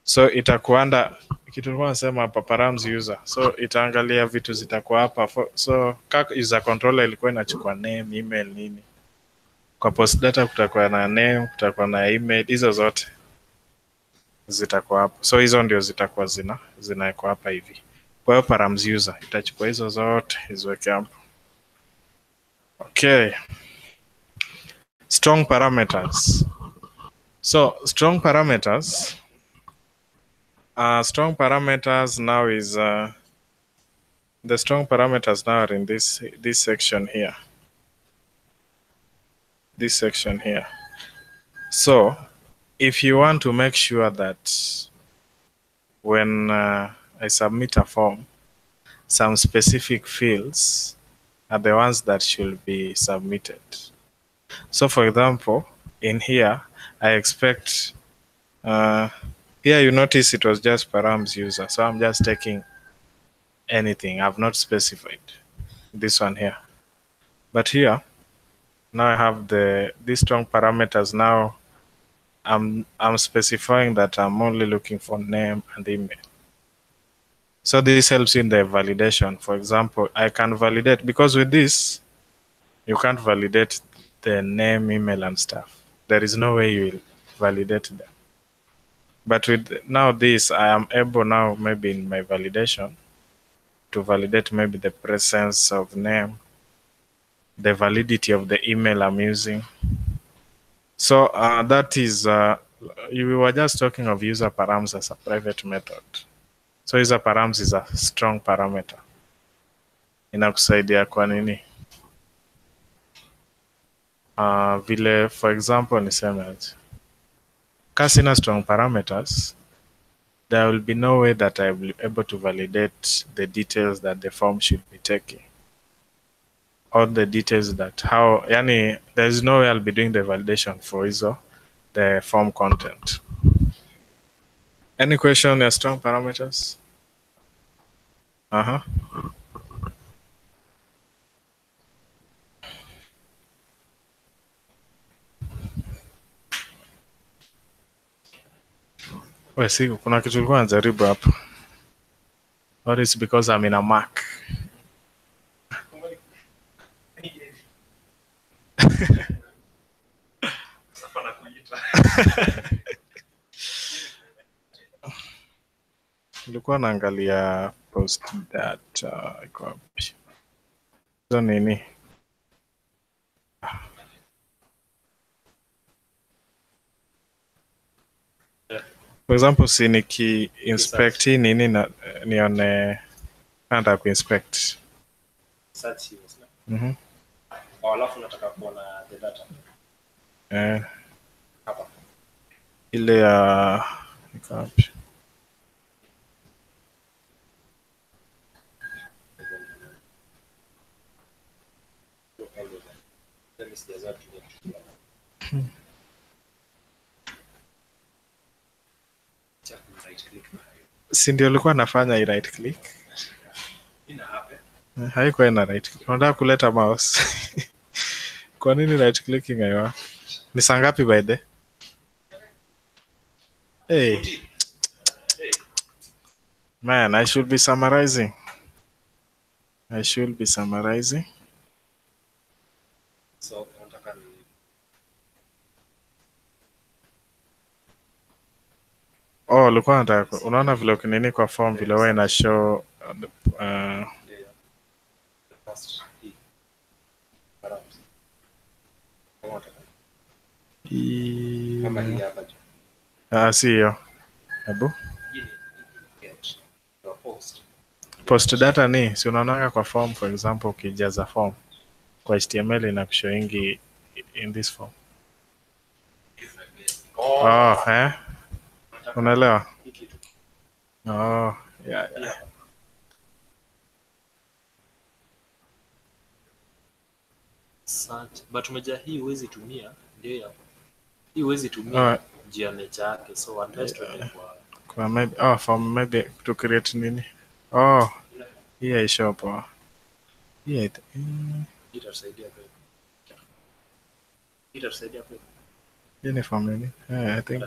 So itakuwa under kitu tulikuwa nasema hapa params user. So itaangalia vitu zitakuwa hapa. So kaka user controller ilikuwa inachukua name, email, nini. Kwa post data kutakuwa na name, kutakuwa na email, hizo zote zitakuwa hapa. So hizo ndio zitakuwa zinawekwa hapa hivi. Kwa hiyo params user itachukua hizo zote iziweke hapo. Okay. Strong parameters. So strong parameters now is the strong parameters now are in this section here. This section here. So if you want to make sure that when I submit a form, some specific fields are the ones that should be submitted. So for example, in here, I expect, here you notice it was just params user. So I'm just taking anything. I've not specified this one here. But here, now I have these strong parameters. Now I'm specifying that I'm only looking for name and email. So this helps in the validation. For example, I can validate, because with this, you can't validate the name, email, and stuff. There is no way you will validate them. But with now this, I am able now maybe in my validation to validate maybe the presence of name, the validity of the email I'm using. So that is, we were just talking of user params as a private method. So user params is a strong parameter. Inakusaidia kwa nini? Vile, for example, niseme kasi na strong parameters, there will be no way that I will be able to validate the details that the form should be taking. All the details that there's no way I'll be doing the validation for the form content. Any question on your strong parameters? Siku kuna kitu nilikuwa najaribu hapa. Or it's because I'm in a Mac. Nilikuwa naangalia post data iko wapi. So nini? For example, si niki inspect nini na nione nataka kuinspect.
Search hiyo.
Alafu
nataka kuona the data.
Hapa. Ile ya iko wapi? Si ndio ulikuwa nafanya right click? Haikuwa ina right click. Unataka kuleta mouse. Kwa nini right clicking haiwa? Ni saa ngapi by the? Man, I should be summarizing. I should be summarizing.
So nataka ni
Oh, ulikuwa nataka unaona vile ukinini kwa form vile wewe ina show
yeah, the first hii. Parameters. Kama nataka kama hii hapa juu.
si hiyo. Hebu
Hii ni get your post.
post data ni si unaonanga kwa form, for example ukijaza form kwa HTML inakushoingi in this form. Oh, unaelewa?
Hii kitu.
Oh, yeah.
Search. But umejaa hii huwezi tumia ndio ya. Hii huwezi tumia njia nature yake. So unless tuende
Kwa maybe form maybe to create nini? Oh, hii isho hapo. Hii
itasaidia pia. Itasaidia pia.
hii ni form nini? I think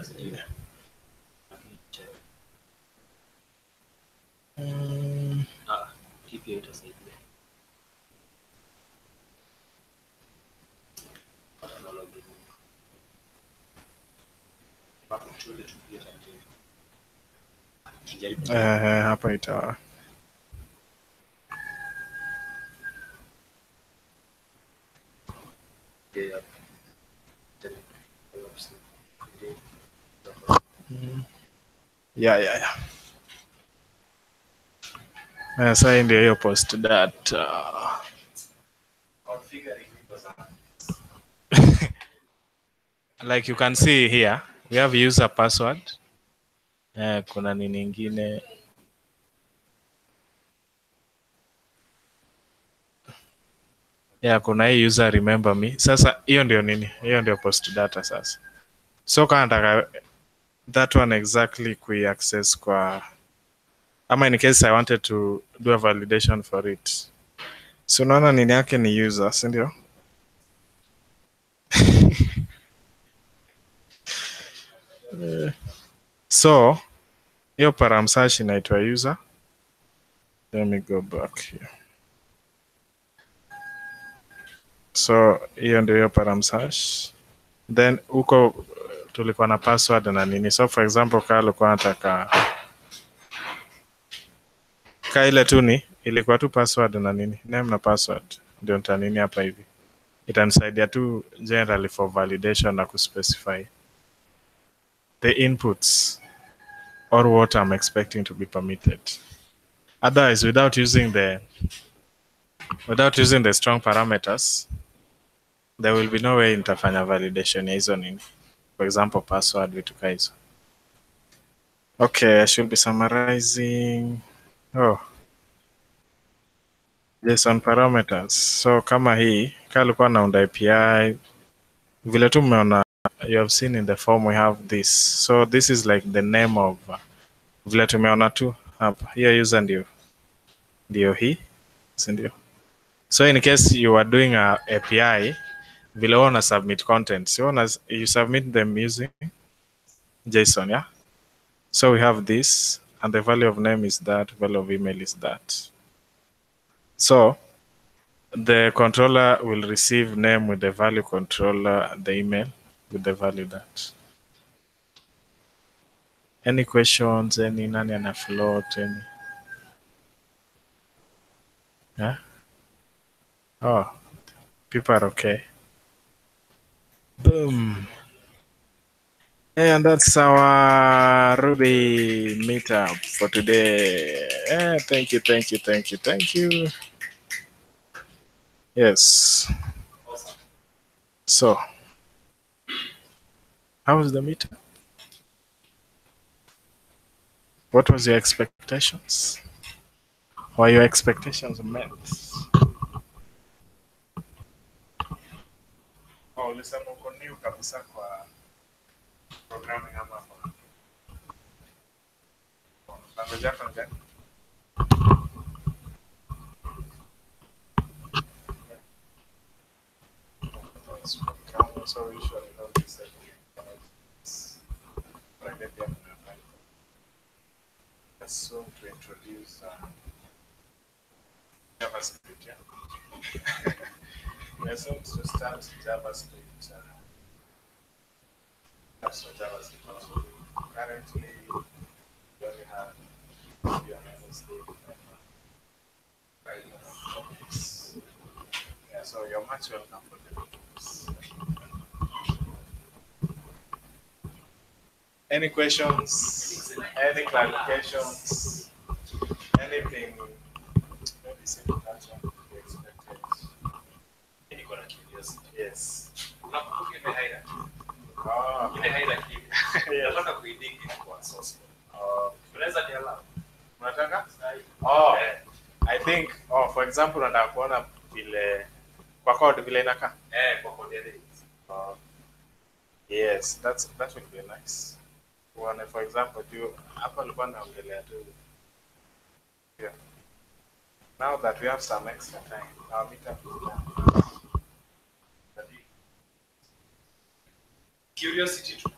Hii pia itasaidia.
hapa ita yeah. Sasa hii ndio hiyo post data. Like you can see here, we have user password. Kuna nini nyingine? Kuna hii user remember me. Sasa hiyo ndio nini? Hiyo ndio post data sasa. So kama nataka that one exactly access kwa ama in case I wanted to do a validation for it. So unaona nini yake ni user, si ndio? So hiyo param search inaitwa user. Let me go back here. So hiyo ndio hiyo param search. Then huko tulikuwa na password na nini. So for example kama ulikuwa nataka ile tu ni ilikuwa tu password na nini, name na password ndio nitanini hapa hivi. Itanisaidia tu generally for validation na kuspecify the inputs or what I'm expecting to be permitted. Otherwise, without using the strong parameters, there will be no way nitafanya validation ya hizo nini. For example, password vitu kama hizo. Okay, I should be summarizing. JSON parameters. So kama hii, kama ulikuwa naunda API, vile tu mmeona, you have seen in the form we have this. So this is like the name of vile tumeona tu hapa. Here user ndio hii, si ndio? So in case you are doing a API, vile una submit content, so you submit them using JSON, yeah? So we have this, and the value of name is that, value of email is that. So the controller will receive name with the value controller, the email with the value that. Any questions? Any nani ana float? Any? Yeah? Oh, people are okay. Boom. Hey, and that's our Ruby meetup for today. Thank you. Yes. So, how was the meetup? What was your expectations? Were your expectations met? Oh, ulisema uko new kabisa kwa programming ama kwa language yako ni gani? So usually know this assume to introduce JavaScript. Yeah. We are soon to start JavaScript. That's what JavaScript also. Currently, we only have yeah, so you're much welcome for the videos. Any questions? Any clarifications? Anything? Maybe simple that one could be expected.
Any kind of curiosity.
Yes.
Unakumbuka ile hierarchy.
Ah,
Ile hierarchy.
yes.
Nataka kuidig kwa source code. Unaweza ni allow.
Unataka?
Sahi.
Oh, I think, for example, nataka kuona vile kwa code vile inakaa.
Kwa code ya Rails.
Yes, that would be nice. One, for example, hapa nilikuwa naongelea tu. Yeah. Now that we have some extra time, our meetup is done.
Curiosity tu.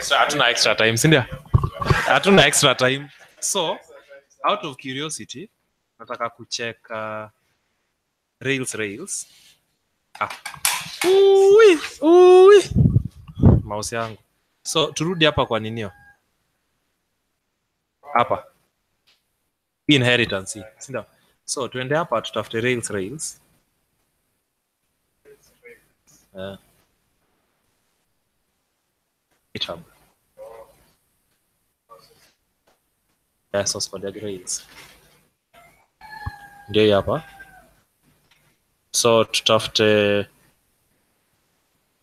Hatuna extra time, si ndio? Hatuna extra time. So, out of curiosity, nataka kucheck Rails. Ui. Mouse yangu. So, turudi hapa kwa ninio. Hapa. Inheritance, si ndio? So, tuende hapa tutafute Rails. Meetup. Source code ya Rails. Ndio hapa. So tutafute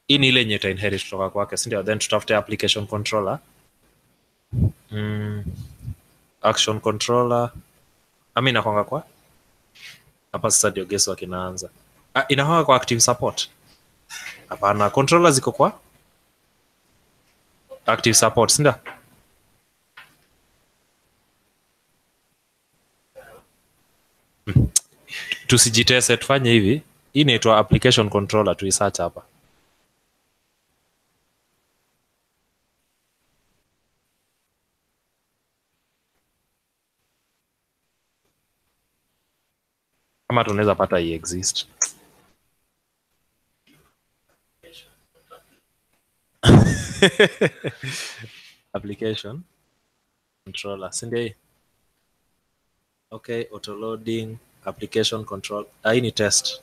ile yenye inherit kutoka kwake, si ndio? Then tutafute application controller. Action controller. Inakwanga kwa hapa sasa ndio guess wakinaanza. Inakwanga kwa active support. Hapana, controller ziko kwa active support, si ndio? Tusijitese, tufanye hivi. Hii inaitwa application controller, tuisearch hapa. Kama tunaweza pata hii exist. Application controller, si ndio? Okay, auto loading, application control. Hii ni test.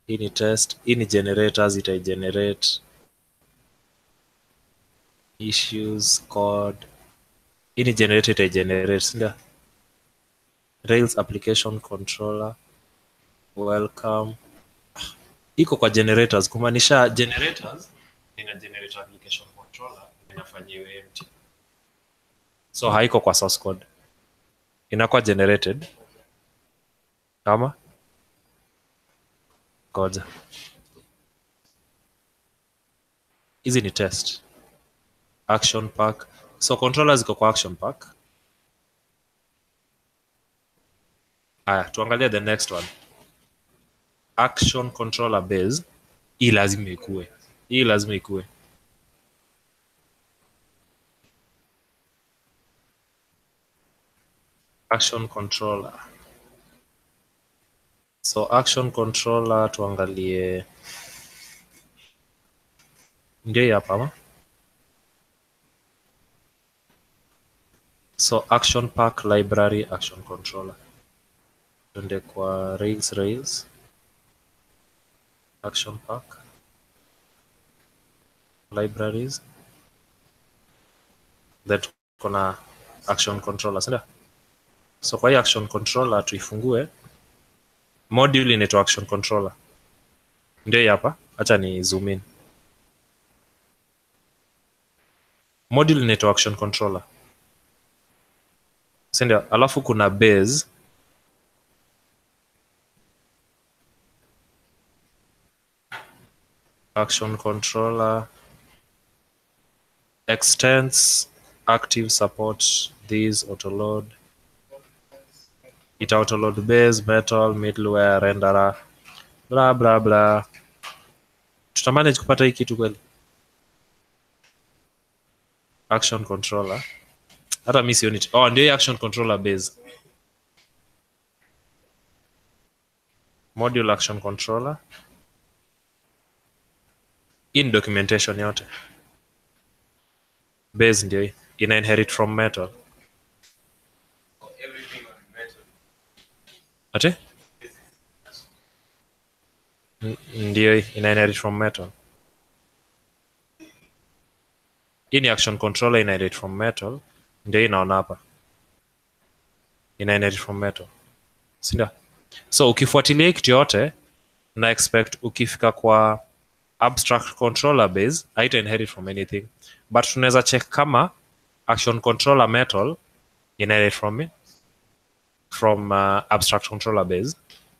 Hii ni generators, ita generate issues, code. Hii ni generate, ita generate, si ndio? Rails application controller. Welcome. Iko kwa generators, kumaanisha generators ina generate application controller inafanyiwa empty. So haiko kwa source code. Inakuwa generated kama ngoja. Hizi ni test. Action pack. So controllers ziko kwa action pack. Tuangalie the next one. Action controller base. Hii lazima ikue. Action controller. So action controller tuangalie. Ndio hapa. So action pack library action controller. Tuende kwa Rails. Action pack. Libraries. That kuna action controller, sindio? So kwa hii action controller tuifungue. Module inaitwa action controller. Ndio hapa. Acha ni zoom in. Module inaitwa action controller. Sindio? Alafu kuna base. Action controller extends active support these autoload. It autoload base, metal, middleware, renderer, blah blah blah. Tutamanage kupata hii kitu kweli?
action controller. Hata mimi sioni. Oh, ndio action controller base. Module action controller. In documentation yote. Base ndio ina inherit from metal.
Everything on metal.
Ate? Ndio ina inherit from metal. Ini action controller ina inherit from metal. Ndio inaona hapa. Ina inherit from metal. Sinda? So ukifuatilia kitu yote na expect ukifika kwa abstract controller base haita inherit from anything, but tunaweza check kama action controller metal inherit from abstract controller base,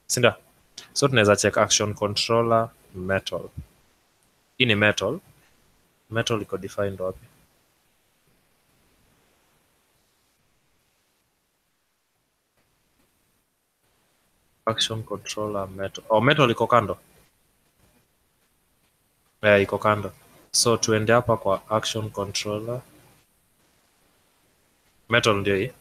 sinda? So tunaweza check action controller metal. Hii ni metal iko defined wapi? Action controller metal. Oh, metal iko kando. Iko kando. So tuende hapa kwa action controller metal, ndio hii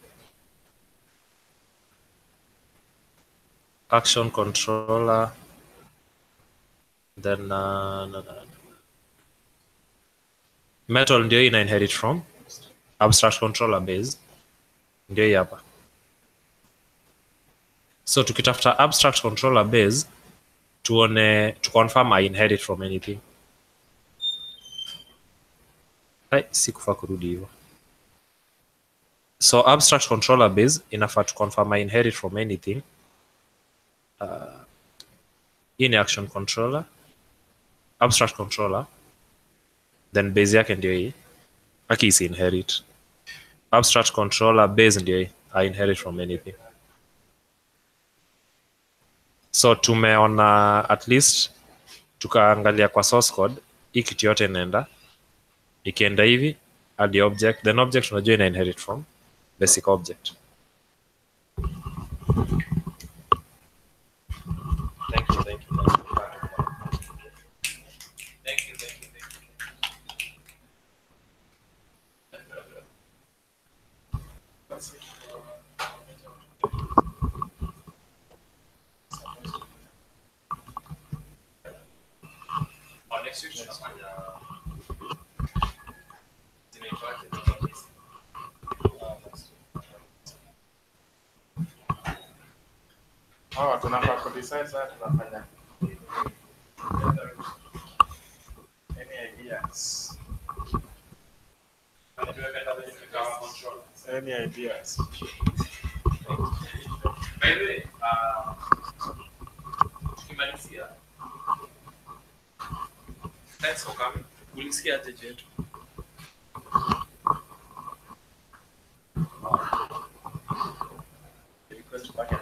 action controller, then metal ndio ina inherit from abstract controller base, ndio hii hapa. So tukitafuta abstract controller base tuone to confirm I inherit from anything. Sikufaa kurudi hivyo. So abstract controller base inafaa to confirm I inherit from anything. Hii ni action controller, abstract controller, then base yake ndio hii. Aki isi inherit. Abstract controller base ndio hii. I inherit from anything. So tumeona at least tukaangalia kwa source code hii kitu yote inaenda. Ikienda hivi hadi object, then object unajua ina inherit from basic object. Thank you.
Next week tunafanya
tunafaa kudecide sasa tunafanya any ideas? Any ideas?
By the way, tukimalizia, thanks for coming. Ulisikia aje jetu? Request back and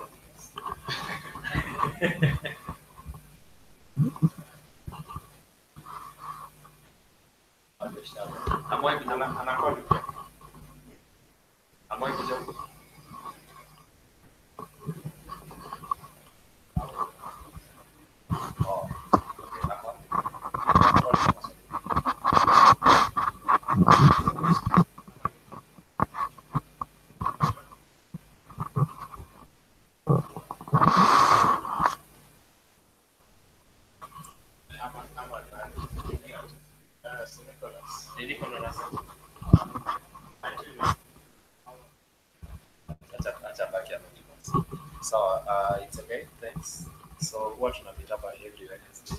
So it's okay, thanks. So what tuna meet up every Wednesday.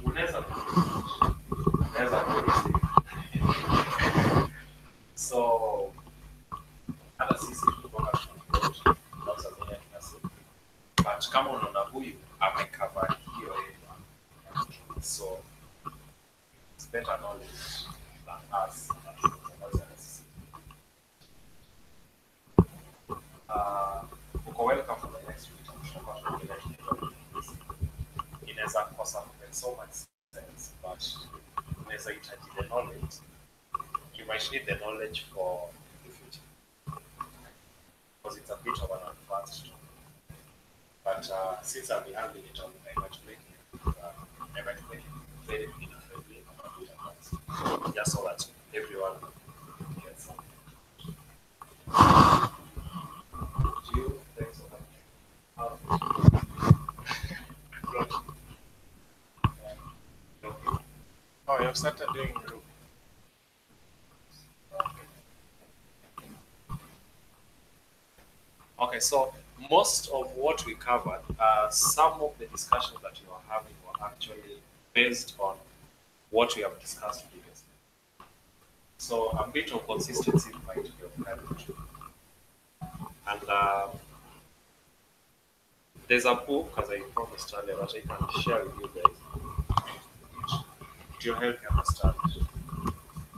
Unaweza so hata sisi tuko but kama unaona huyu amecover hiyo area, so it's better knowledge than us. Uko welcome for the next week. Inaweza kosa so much sense, but unaweza hitaji the knowledge. You might need the knowledge for the future because it's a bit of an advanced topic. But since I'll be handling it on, I might make it very beginner friendly, just so that
everyone gets something. Do you think so? How? Okay.
Oh, you have started doing group.
Okay, so most of what we covered, some of the discussions that you are having were actually based on what we have discussed previously. So a bit of consistency might be of help. And there's a book, as I promised earlier, that I can share with you guys to help you understand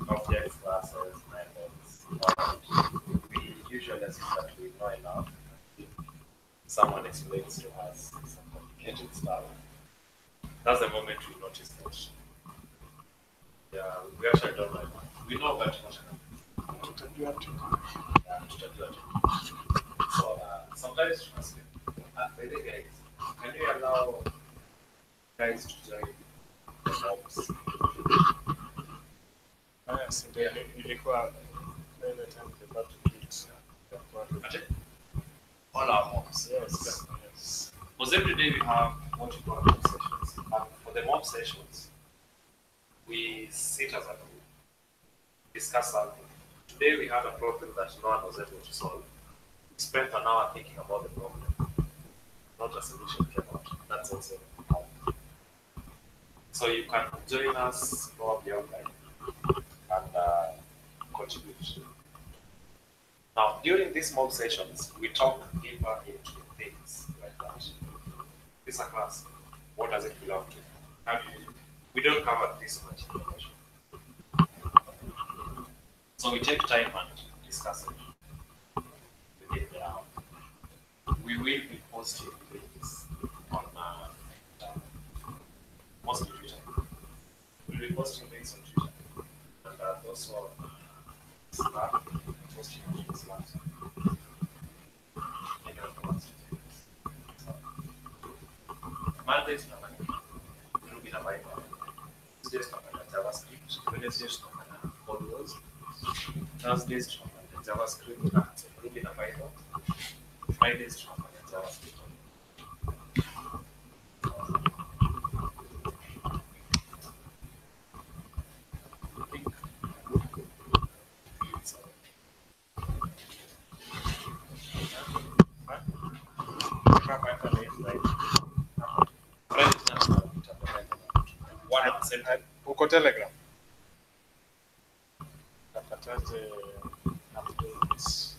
objects, classes, methods. We usually assume that we know enough. Someone explains to us some complicated stuff. That's the moment we notice that. Yeah, we actually don't know enough. We know that much. Yeah, tutajua tu. So sometimes you ask me, by the way, guys, can you allow guys to join the mobs?
Yes, ndio ilikuwa ile time tulikuwa tukit.
Ati? All our mobs.
Yes. Yes.
Because every day we have what we call mob sessions. And for the mob sessions, we sit as a group, discuss something. Today we had a problem that no one was able to solve. We spent an hour thinking about the problem. Not a solution came out. That's also how. So you can join us probably online and contribute. Now, during these mob sessions, we talk deeper into things like that. This is a class. What does it belong to? How do you, we don't cover this much information. So we take time and discuss it within the hour. We will be posting links on mostly Twitter. We'll be posting links on Twitter. And also on Slack, posting on Slack. Mondays tunafanya Ruby na Python. Tuesdays tunafanya JavaScript. Wednesdays tunafanya modules. Thursdays tunafanya JavaScript na Ruby na Python. Fridays tunafanya JavaScript.
Uko Telegram? Napataje updates?